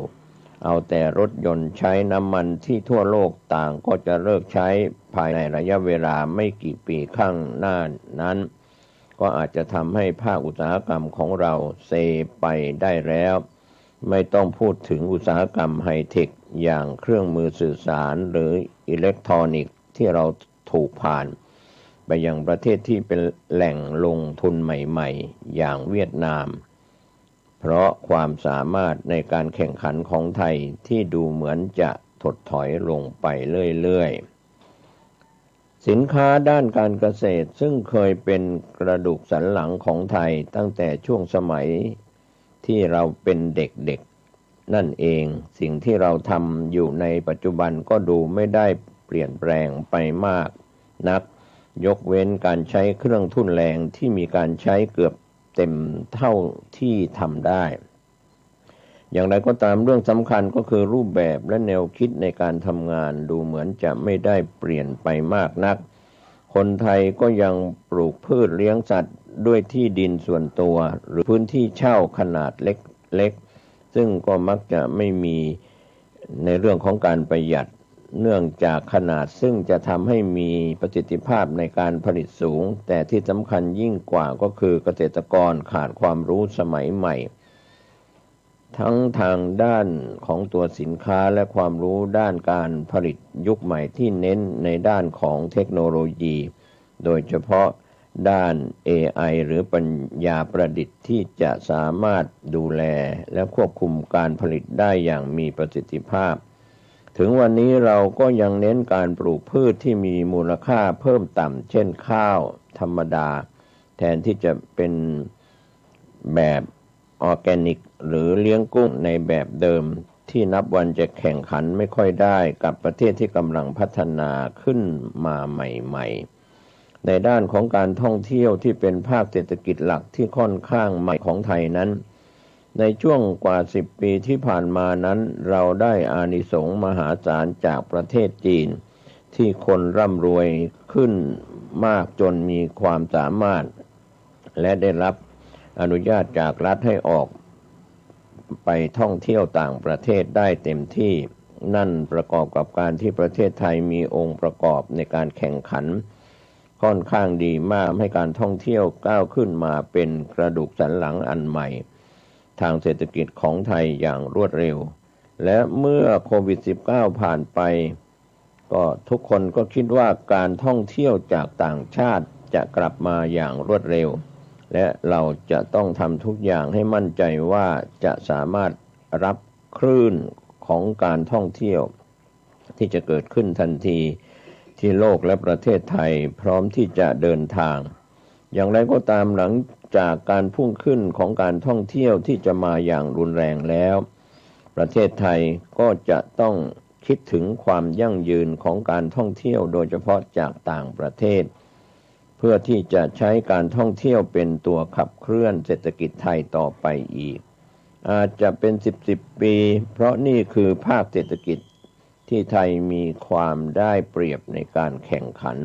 เอาแต่รถยนต์ใช้น้ำมันที่ทั่วโลกต่างก็จะเลิกใช้ภายในระยะเวลาไม่กี่ปีข้างหน้านั้นก็อาจจะทำให้ภาคอุตสาหกรรมของเราเซไปได้แล้วไม่ต้องพูดถึงอุตสาหกรรมไฮเทคอย่างเครื่องมือสื่อสารหรืออิเล็กทรอนิกส์ที่เราถูกผ่านไปยังประเทศที่เป็นแหล่งลงทุนใหม่ๆอย่างเวียดนามเพราะความสามารถในการแข่งขันของไทยที่ดูเหมือนจะถดถอยลงไปเรื่อยๆสินค้าด้านการเกษตรซึ่งเคยเป็นกระดูกสันหลังของไทยตั้งแต่ช่วงสมัยที่เราเป็นเด็กๆนั่นเองสิ่งที่เราทำอยู่ในปัจจุบันก็ดูไม่ได้เปลี่ยนแปลงไปมากนักยกเว้นการใช้เครื่องทุ่นแรงที่มีการใช้เกือบเต็มเท่าที่ทำได้อย่างไรก็ตามเรื่องสำคัญก็คือรูปแบบและแนวคิดในการทำงานดูเหมือนจะไม่ได้เปลี่ยนไปมากนักคนไทยก็ยังปลูกพืชเลี้ยงสัตว์ด้วยที่ดินส่วนตัวหรือพื้นที่เช่าขนาดเล็กๆซึ่งก็มักจะไม่มี ในเรื่องของการประหยัดเนื่องจากขนาดซึ่งจะทำให้มีประสิทธิภาพในการผลิตสูงแต่ที่สำคัญยิ่งกว่าก็คือเกษตรกรขาดความรู้สมัยใหม่ทั้งทางด้านของตัวสินค้าและความรู้ด้านการผลิตยุคใหม่ที่เน้นในด้านของเทคโนโลยีโดยเฉพาะด้าน AI หรือปัญญาประดิษฐ์ที่จะสามารถดูแลและควบคุมการผลิตได้อย่างมีประสิทธิภาพถึงวันนี้เราก็ยังเน้นการปลูกพืชที่มีมูลค่าเพิ่มต่ำเช่นข้าวธรรมดาแทนที่จะเป็นแบบออร์แกนิกหรือเลี้ยงกุ้งในแบบเดิมที่นับวันจะแข่งขันไม่ค่อยได้กับประเทศที่กำลังพัฒนาขึ้นมาใหม่ๆในด้านของการท่องเที่ยวที่เป็นภาคเศรษฐกิจหลักที่ค่อนข้างใหม่ของไทยนั้นในช่วงกว่า10 ปีที่ผ่านมานั้นเราได้อานิสงส์มหาศาลจากประเทศจีนที่คนร่ำรวยขึ้นมากจนมีความสามารถและได้รับอนุญาตจากรัฐให้ออกไปท่องเที่ยวต่างประเทศได้เต็มที่นั่นประกอบกับการที่ประเทศไทยมีองค์ประกอบในการแข่งขันค่อนข้างดีมากให้การท่องเที่ยวก้าวขึ้นมาเป็นกระดูกสันหลังอันใหม่ทางเศรษฐกิจของไทยอย่างรวดเร็วและเมื่อโควิด -19 ผ่านไปก็ทุกคนก็คิดว่าการท่องเที่ยวจากต่างชาติจะกลับมาอย่างรวดเร็วและเราจะต้องทำทุกอย่างให้มั่นใจว่าจะสามารถรับคลื่นของการท่องเที่ยวที่จะเกิดขึ้นทันทีที่โลกและประเทศไทยพร้อมที่จะเดินทางอย่างไรก็ตามหลังจากการพุ่งขึ้นของการท่องเที่ยวที่จะมาอย่างรุนแรงแล้วประเทศไทยก็จะต้องคิดถึงความยั่งยืนของการท่องเที่ยวโดยเฉพาะจากต่างประเทศเพื่อที่จะใช้การท่องเที่ยวเป็นตัวขับเคลื่อนเศรษฐกิจไทยต่อไปอีกอาจจะเป็น10 ปีเพราะนี่คือภาคเศรษฐกิจที่ไทยมีความได้เปรียบในการแข่งขัน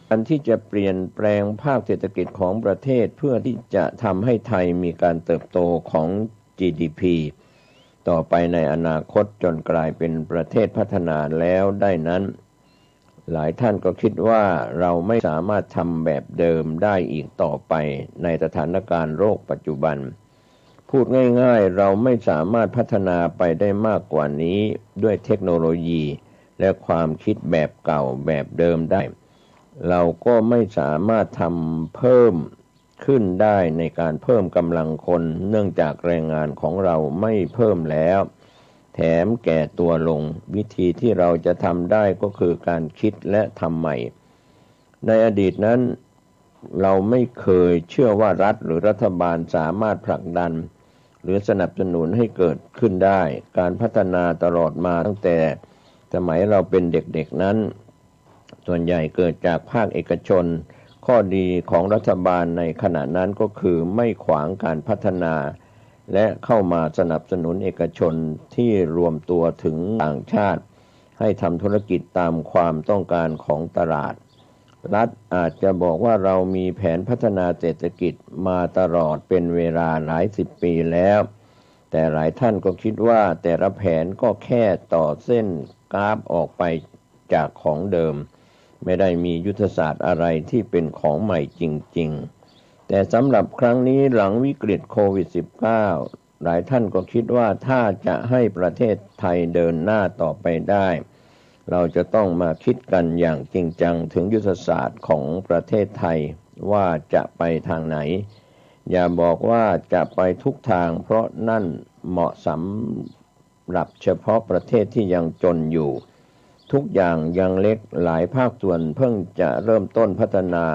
การที่จะเปลี่ยนแปลงภาคเศรษฐกิจของประเทศเพื่อที่จะทำให้ไทยมีการเติบโตของ GDP ต่อไปในอนาคตจนกลายเป็นประเทศพัฒนาแล้วได้นั้นหลายท่านก็คิดว่าเราไม่สามารถทำแบบเดิมได้อีกต่อไปในสถานการณ์โรคปัจจุบันพูดง่ายๆเราไม่สามารถพัฒนาไปได้มากกว่านี้ด้วยเทคโนโลยีและความคิดแบบเก่าแบบเดิมได้เราก็ไม่สามารถทำเพิ่มขึ้นได้ในการเพิ่มกำลังคนเนื่องจากแรงงานของเราไม่เพิ่มแล้วแถมแก่ตัวลงวิธีที่เราจะทำได้ก็คือการคิดและทำใหม่ในอดีตนั้นเราไม่เคยเชื่อว่ารัฐหรือรัฐบาลสามารถผลักดันหรือสนับสนุนให้เกิดขึ้นได้การพัฒนาตลอดมาตั้งแต่สมัยเราเป็นเด็กๆนั้นส่วนใหญ่เกิดจากภาคเอกชนข้อดีของรัฐบาลในขณะนั้นก็คือไม่ขวางการพัฒนาและเข้ามาสนับสนุนเอกชนที่รวมตัวถึงต่างชาติให้ทำธุรกิจตามความต้องการของตลาดรัฐอาจจะบอกว่าเรามีแผนพัฒนาเศรษฐกิจมาตลอดเป็นเวลาหลาย10 ปีแล้วแต่หลายท่านก็คิดว่าแต่ละแผนก็แค่ต่อเส้นกราฟออกไปจากของเดิมไม่ได้มียุทธศาสตร์อะไรที่เป็นของใหม่จริงๆแต่สำหรับครั้งนี้หลังวิกฤตโควิด -19 หลายท่านก็คิดว่าถ้าจะให้ประเทศไทยเดินหน้าต่อไปได้เราจะต้องมาคิดกันอย่างจริงจังถึงยุทธศาสตร์ของประเทศไทยว่าจะไปทางไหนอย่าบอกว่าจะไปทุกทางเพราะนั่นเหมาะสำหรับเฉพาะประเทศที่ยังจนอยู่ทุกอย่างยังเล็กหลายภาคส่วนเพิ่งจะเริ่มต้นพัฒนา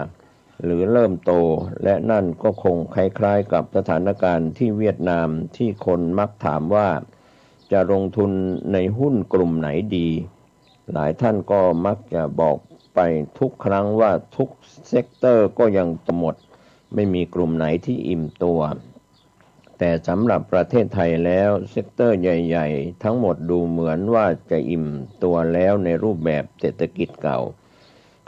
หรือเริ่มโตและนั่นก็คงคล้ายๆกับสถานการณ์ที่เวียดนามที่คนมักถามว่าจะลงทุนในหุ้นกลุ่มไหนดีหลายท่านก็มักจะบอกไปทุกครั้งว่าทุกเซกเตอร์ก็ยังหมดไม่มีกลุ่มไหนที่อิ่มตัวแต่สำหรับประเทศไทยแล้วเซกเตอร์ใหญ่ๆทั้งหมดดูเหมือนว่าจะอิ่มตัวแล้วในรูปแบบเศรษฐกิจเก่า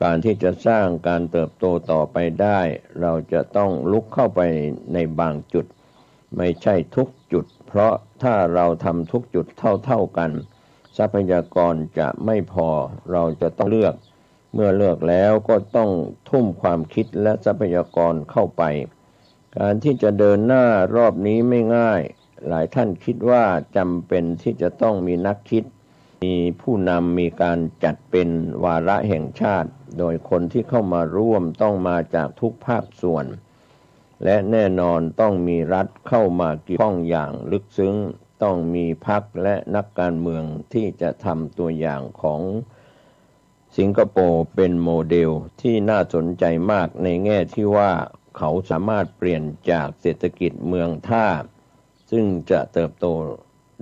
การที่จะสร้างการเติบโตต่อไปได้เราจะต้องลุกเข้าไปในบางจุดไม่ใช่ทุกจุดเพราะถ้าเราทำทุกจุดเท่าๆกัน ทรัพยากรจะไม่พอเราจะต้องเลือกเมื่อเลือกแล้วก็ต้องทุ่มความคิดและทรัพยากรเข้าไปการที่จะเดินหน้ารอบนี้ไม่ง่ายหลายท่านคิดว่าจำเป็นที่จะต้องมีนักคิดมีผู้นำมีการจัดเป็นวาระแห่งชาติโดยคนที่เข้ามาร่วมต้องมาจากทุกภาคส่วนและแน่นอนต้องมีรัฐเข้ามาเกี่ยวข้องอย่างลึกซึ้งต้องมีพรรคและนักการเมืองที่จะทำตัวอย่างของสิงคโปร์เป็นโมเดลที่น่าสนใจมากในแง่ที่ว่าเขาสามารถเปลี่ยนจากเศรษฐกิจเมืองท่าซึ่งจะเติบโต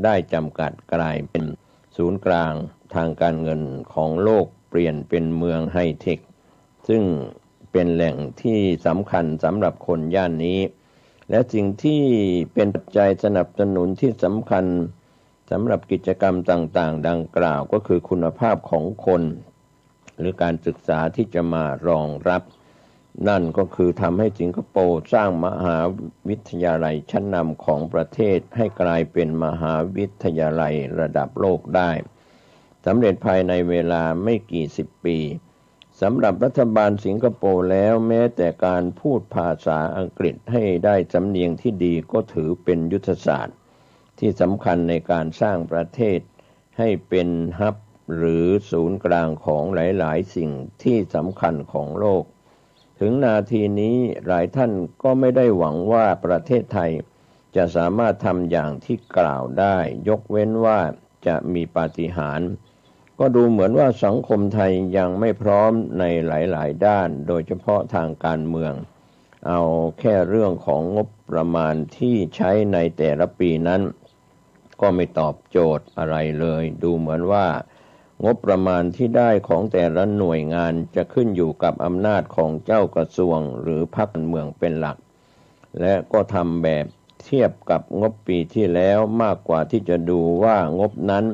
ได้จำกัดกลายเป็นศูนย์กลางทางการเงินของโลกเปลี่ยนเป็นเมืองไฮเทคซึ่งเป็นแหล่งที่สำคัญสำหรับคนย่านนี้และสิ่งที่เป็นปัจจัยสนับสนุนที่สำคัญสำหรับกิจกรรมต่างๆดังกล่าวก็คือคุณภาพของคนหรือการศึกษาที่จะมารองรับนั่นก็คือทำให้สิงคโปร์สร้างมหาวิทยาลัยชั้นนำของประเทศให้กลายเป็นมหาวิทยาลัยระดับโลกได้สำเร็จภายในเวลาไม่กี่สิบปีสำหรับรัฐบาลสิงคโปร์แล้วแม้แต่การพูดภาษาอังกฤษให้ได้สำเนียงที่ดีก็ถือเป็นยุทธศาสตร์ที่สำคัญในการสร้างประเทศให้เป็นฮับหรือศูนย์กลางของหลายๆสิ่งที่สำคัญของโลกถึงนาทีนี้หลายท่านก็ไม่ได้หวังว่าประเทศไทยจะสามารถทำอย่างที่กล่าวได้ยกเว้นว่าจะมีปาฏิหาริย์ก็ดูเหมือนว่าสังคมไทยยังไม่พร้อมในหลายๆด้านโดยเฉพาะทางการเมืองเอาแค่เรื่องของงบประมาณที่ใช้ในแต่ละปีนั้นก็ไม่ตอบโจทย์อะไรเลยดูเหมือนว่างบประมาณที่ได้ของแต่ละหน่วยงานจะขึ้นอยู่กับอำนาจของเจ้ากระทรวงหรือพรรคการเมืองเป็นหลักและก็ทำแบบเทียบกับงบปีที่แล้วมากกว่าที่จะดูว่างบนั้น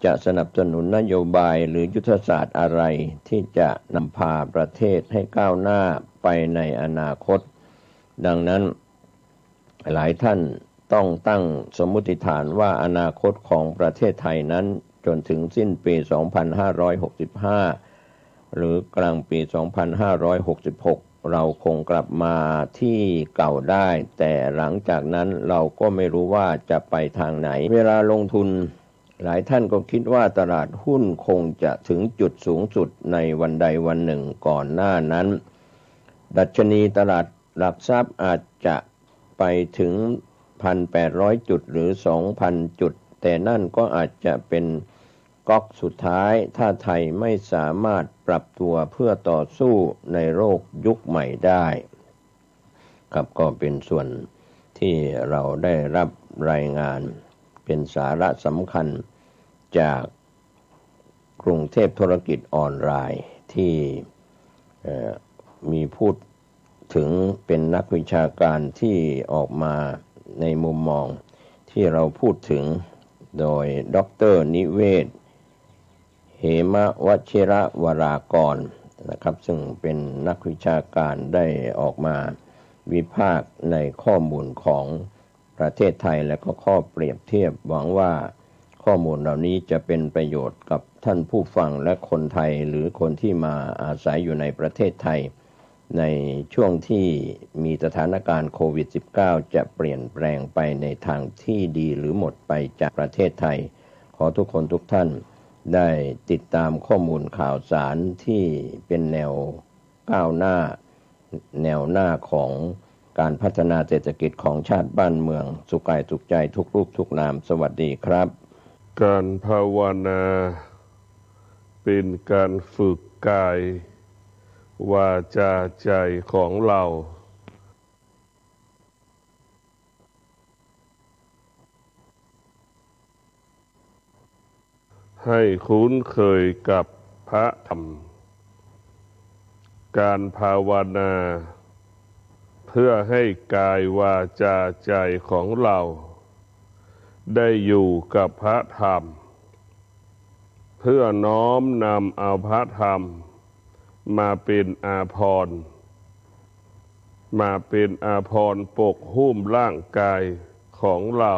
จะสนับสนุนนโยบายหรือยุทธศาสตร์อะไรที่จะนำพาประเทศให้ก้าวหน้าไปในอนาคตดังนั้นหลายท่านต้องตั้งสมมุติฐานว่าอนาคตของประเทศไทยนั้นจนถึงสิ้นปี 2565 หรือกลางปี 2566 เราคงกลับมาที่เก่าได้แต่หลังจากนั้นเราก็ไม่รู้ว่าจะไปทางไหนเวลาลงทุนหลายท่านก็คิดว่าตลาดหุ้นคงจะถึงจุดสูงสุดในวันใดวันหนึ่งก่อนหน้านั้นดัชนีตลาดหลักทรัพย์อาจจะไปถึง 1,800 จุดหรือ 2,000 จุดแต่นั่นก็อาจจะเป็นก๊อกสุดท้ายถ้าไทยไม่สามารถปรับตัวเพื่อต่อสู้ในโลกยุคใหม่ได้ครับก็เป็นส่วนที่เราได้รับรายงานเป็นสาระสำคัญจากกรุงเทพธุรกิจออนไลน์ที่มีพูดถึงเป็นนักวิชาการที่ออกมาในมุมมองที่เราพูดถึงโดยดร.นิเวศเหมวชิระวรากรนะครับซึ่งเป็นนักวิชาการได้ออกมาวิพากษ์ในข้อมูลของประเทศไทยและก็ข้อเปรียบเทียบหวังว่าข้อมูลเหล่านี้จะเป็นประโยชน์กับท่านผู้ฟังและคนไทยหรือคนที่มาอาศัยอยู่ในประเทศไทยในช่วงที่มีสถานการณ์โควิด -19 จะเปลี่ยนแปลงไปในทางที่ดีหรือหมดไปจากประเทศไทยขอทุกคนทุกท่านได้ติดตามข้อมูลข่าวสารที่เป็นแนวก้าวหน้าแนวหน้าของการพัฒนาเศรษฐกิจของชาติบ้านเมืองสุขกายสุขใจทุกรูปทุกนามสวัสดีครับการภาวนาเป็นการฝึกกายวาจาใจของเราให้คุ้นเคยกับพระธรรมการภาวนาเพื่อให้กายวาจาใจของเราได้อยู่กับพระธรรมเพื่อน้อมนำเอาพระธรรมมาเป็นอาภรณ์ปกหุ้มร่างกายของเรา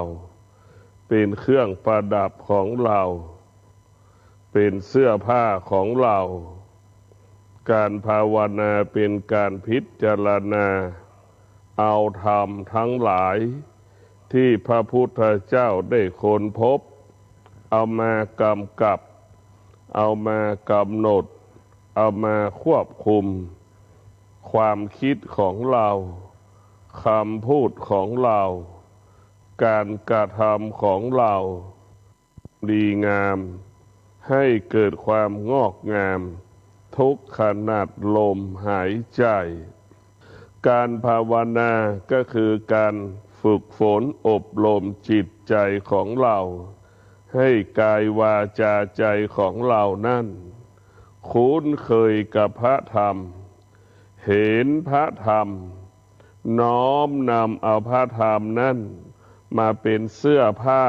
เป็นเครื่องประดับของเรา เป็นเสื้อผ้าของเราการภาวนาเป็นการพิจารณาเอาธรรมทั้งหลายที่พระพุทธเจ้าได้ค้นพบเอามากำกับเอามากำหนดเอามาควบคุมความคิดของเราคำพูดของเราการกระทำของเราดีงามให้เกิดความงอกงามทุกขณะลมหายใจการภาวนาก็คือการฝึกฝนอบรมจิตใจของเราให้กายวาจาใจของเรานั่นคุ้นเคยกับพระธรรมเห็นพระธรรมน้อมนำเอาพระธรรมนั่นมาเป็นเสื้อผ้า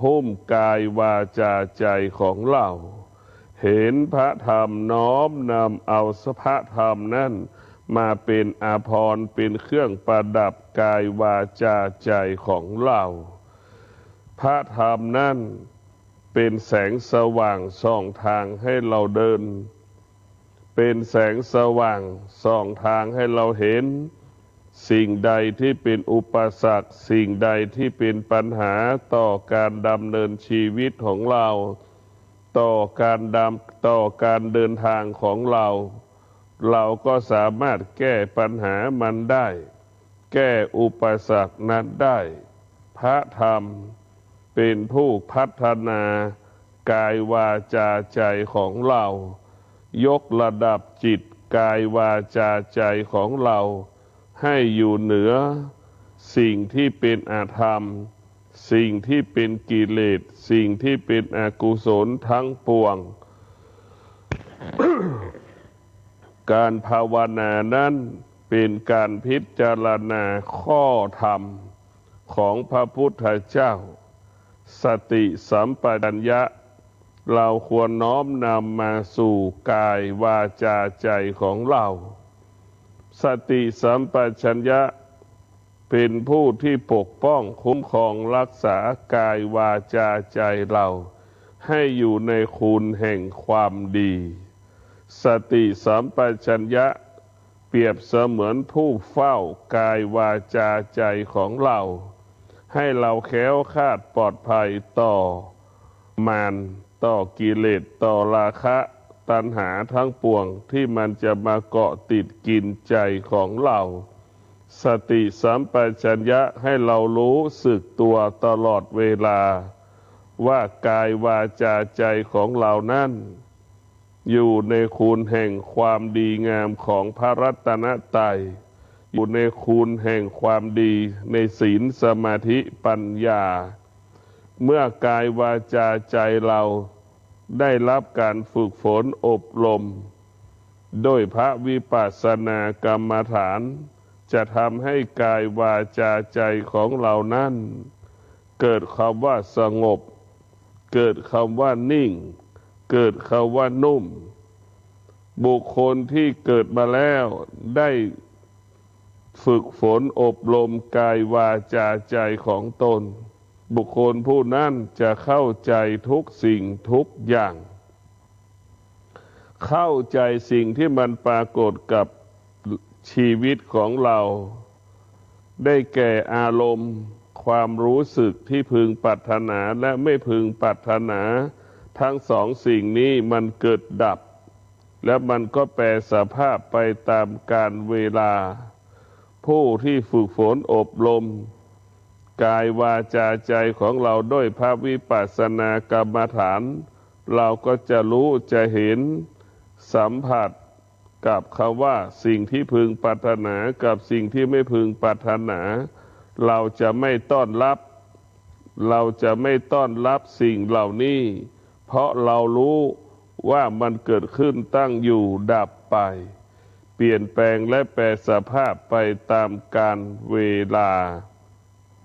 หุ้มกายวาจาใจของเราเห็นพระธรรมน้อมนำเอาพระธรรมนั่นมาเป็นอาภรณ์เป็นเครื่องประดับกายวาจาใจของเราพระธรรมนั่นเป็นแสงสว่างส่องทางให้เราเดินเป็นแสงสว่างส่องทางให้เราเห็นสิ่งใดที่เป็นอุปสรรคสิ่งใดที่เป็นปัญหาต่อการดำเนินชีวิตของเราต่อการเดินทางของเราเราก็สามารถแก้ปัญหามันได้แก้อุปสรรคนั้นได้พระธรรมเป็นผู้พัฒนากายวาจาใจของเรายกระดับจิตกายวาจาใจของเราให้อยู่เหนือสิ่งที่เป็นอธรรมสิ่งที่เป็นกิเลสสิ่งที่เป็นอกุศลทั้งปวง การภาวนานั้นเป็นการพิจารณาข้อธรรมของพระพุทธเจ้าสติสัมปชัญญะเราควรน้อมนำมาสู่กายวาจาใจของเราสติสัมปชัญญะเป็นผู้ที่ปกป้องคุ้มครองรักษากายวาจาใจเราให้อยู่ในคุณแห่งความดีสติสัมปชัญญะเปรียบเสมือนผู้เฝ้ากายวาจาใจของเราให้เราแคล้วคลาดปลอดภัยต่อมารต่อกิเลสต่อราคะตัณหาทั้งปวงที่มันจะมาเกาะติดกินใจของเราสติสัมปชัญญะให้เรารู้สึกตัวตลอดเวลาว่ากายวาจาใจของเรานั้นอยู่ในคุณแห่งความดีงามของพระรัตนตรัยอยู่ในคุณแห่งความดีในศีลสมาธิปัญญาเมื่อกายวาจาใจเราได้รับการฝึกฝนอบรมโดยพระวิปัสสนากรรมฐานจะทำให้กายวาจาใจของเรานั้นเกิดคำว่าสงบเกิดคำว่านิ่งเกิดคำว่านุ่มบุคคลที่เกิดมาแล้วได้ฝึกฝนอบรมกายวาจาใจของตนบุคคลผู้นั้นจะเข้าใจทุกสิ่งทุกอย่างเข้าใจสิ่งที่มันปรากฏกับชีวิตของเราได้แก่อารมณ์ความรู้สึกที่พึงปรารถนาและไม่พึงปรารถนาทั้งสองสิ่งนี้มันเกิดดับและมันก็แปรสภาพไปตามกาลเวลาผู้ที่ฝึกฝนอบรมกายวาจาใจของเราด้วยพระวิปัสสนากรรมฐานเราก็จะรู้จะเห็นสัมผัสกับคำว่าสิ่งที่พึงปรารถนากับสิ่งที่ไม่พึงปรารถนาเราจะไม่ต้อนรับสิ่งเหล่านี้เพราะเรารู้ว่ามันเกิดขึ้นตั้งอยู่ดับไปเปลี่ยนแปลงและแปรสภาพไปตามกาลเวลา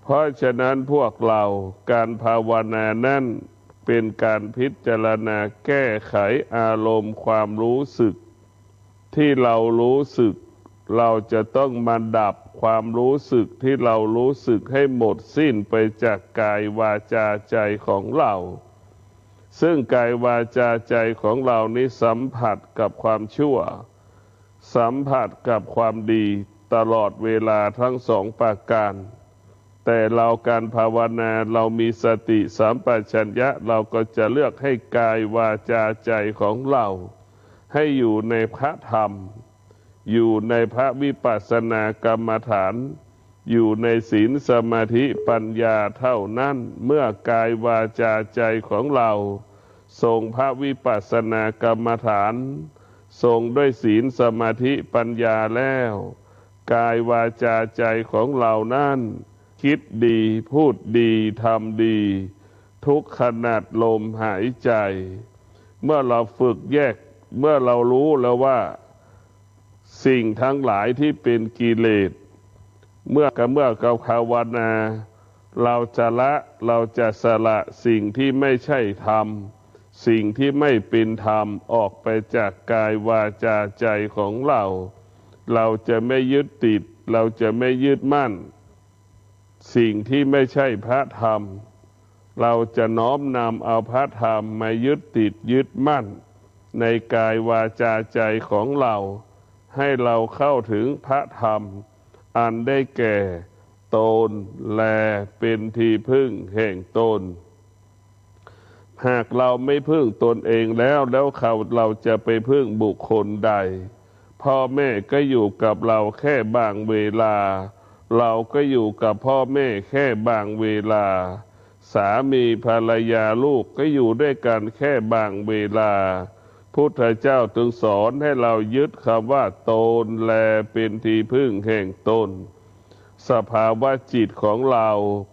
เพราะฉะนั้นพวกเราการภาวนานั้นเป็นการพิจารณาแก้ไขอารมณ์ความรู้สึกที่เรารู้สึกเราจะต้องมาดับความรู้สึกที่เรารู้สึกให้หมดสิ้นไปจากกายวาจาใจของเรา ซึ่งกายวาจาใจของเรานี้สัมผัสกับความชั่วสัมผัสกับความดีตลอดเวลาทั้งสองประการแต่เราการภาวนาเรามีสติสัมปชัญญะเราก็จะเลือกให้กายวาจาใจของเราให้อยู่ในพระธรรมอยู่ในพระวิปัสสนากรรมฐานอยู่ในศีลสมาธิปัญญาเท่านั้นเมื่อกายวาจาใจของเราทรงพระวิปัสสนากรรมฐานทรงด้วยศีลสมาธิปัญญาแล้วกายวาจาใจของเรานั้นคิดดีพูดดีทำดีทุกขณะลมหายใจเมื่อเราฝึกแยกเมื่อเรารู้แล้วว่าสิ่งทั้งหลายที่เป็นกิเลสเมื่อเราภาวนาเราจะละเราจะสละสิ่งที่ไม่ใช่ธรรมสิ่งที่ไม่เป็นธรรมออกไปจากกายวาจาใจของเราเราจะไม่ยึดติดเราจะไม่ยึดมั่นสิ่งที่ไม่ใช่พระธรรมเราจะน้อมนำเอาพระธรรมมายึดติดยึดมั่นในกายวาจาใจของเราให้เราเข้าถึงพระธรรมอันได้แก่ตนแลเป็นที่พึ่งแห่งตนหากเราไม่พึ่งตนเองแล้วเราจะไปพึ่งบุคคลใดพ่อแม่ก็อยู่กับเราแค่บางเวลาเราก็อยู่กับพ่อแม่แค่บางเวลาสามีภรรยาลูกก็อยู่ด้วยกันแค่บางเวลาพุทธเจ้าจึงสอนให้เรายึดคำว่าตนแลเป็นที่พึ่งแห่งตนสภาวะจิตของเรา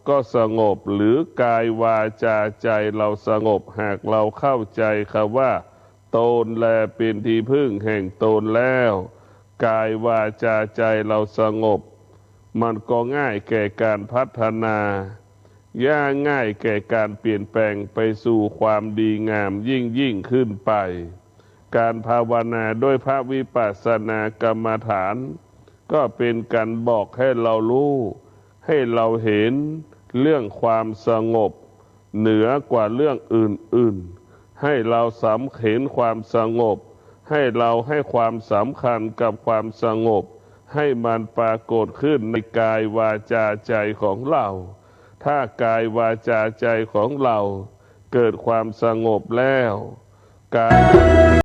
ก็สงบหรือกายวาจาใจเราสงบหากเราเข้าใจคำว่าตนแลเป็นที่พึ่งแห่งตนแล้วกายวาจาใจเราสงบมันก็ง่ายแก่การพัฒนาง่ายแก่การเปลี่ยนแปลงไปสู่ความดีงามยิ่งขึ้นไปการภาวนาด้วยพระวิปัสสนากรรมฐานก็เป็นการบอกให้เรารู้ให้เราเห็นเรื่องความสงบเหนือกว่าเรื่องอื่นๆให้เราเห็นความสงบให้เราให้ความสำคัญกับความสงบให้มันปรากฏขึ้นในกายวาจาใจของเราถ้ากายวาจาใจของเราเกิดความสงบแล้วการ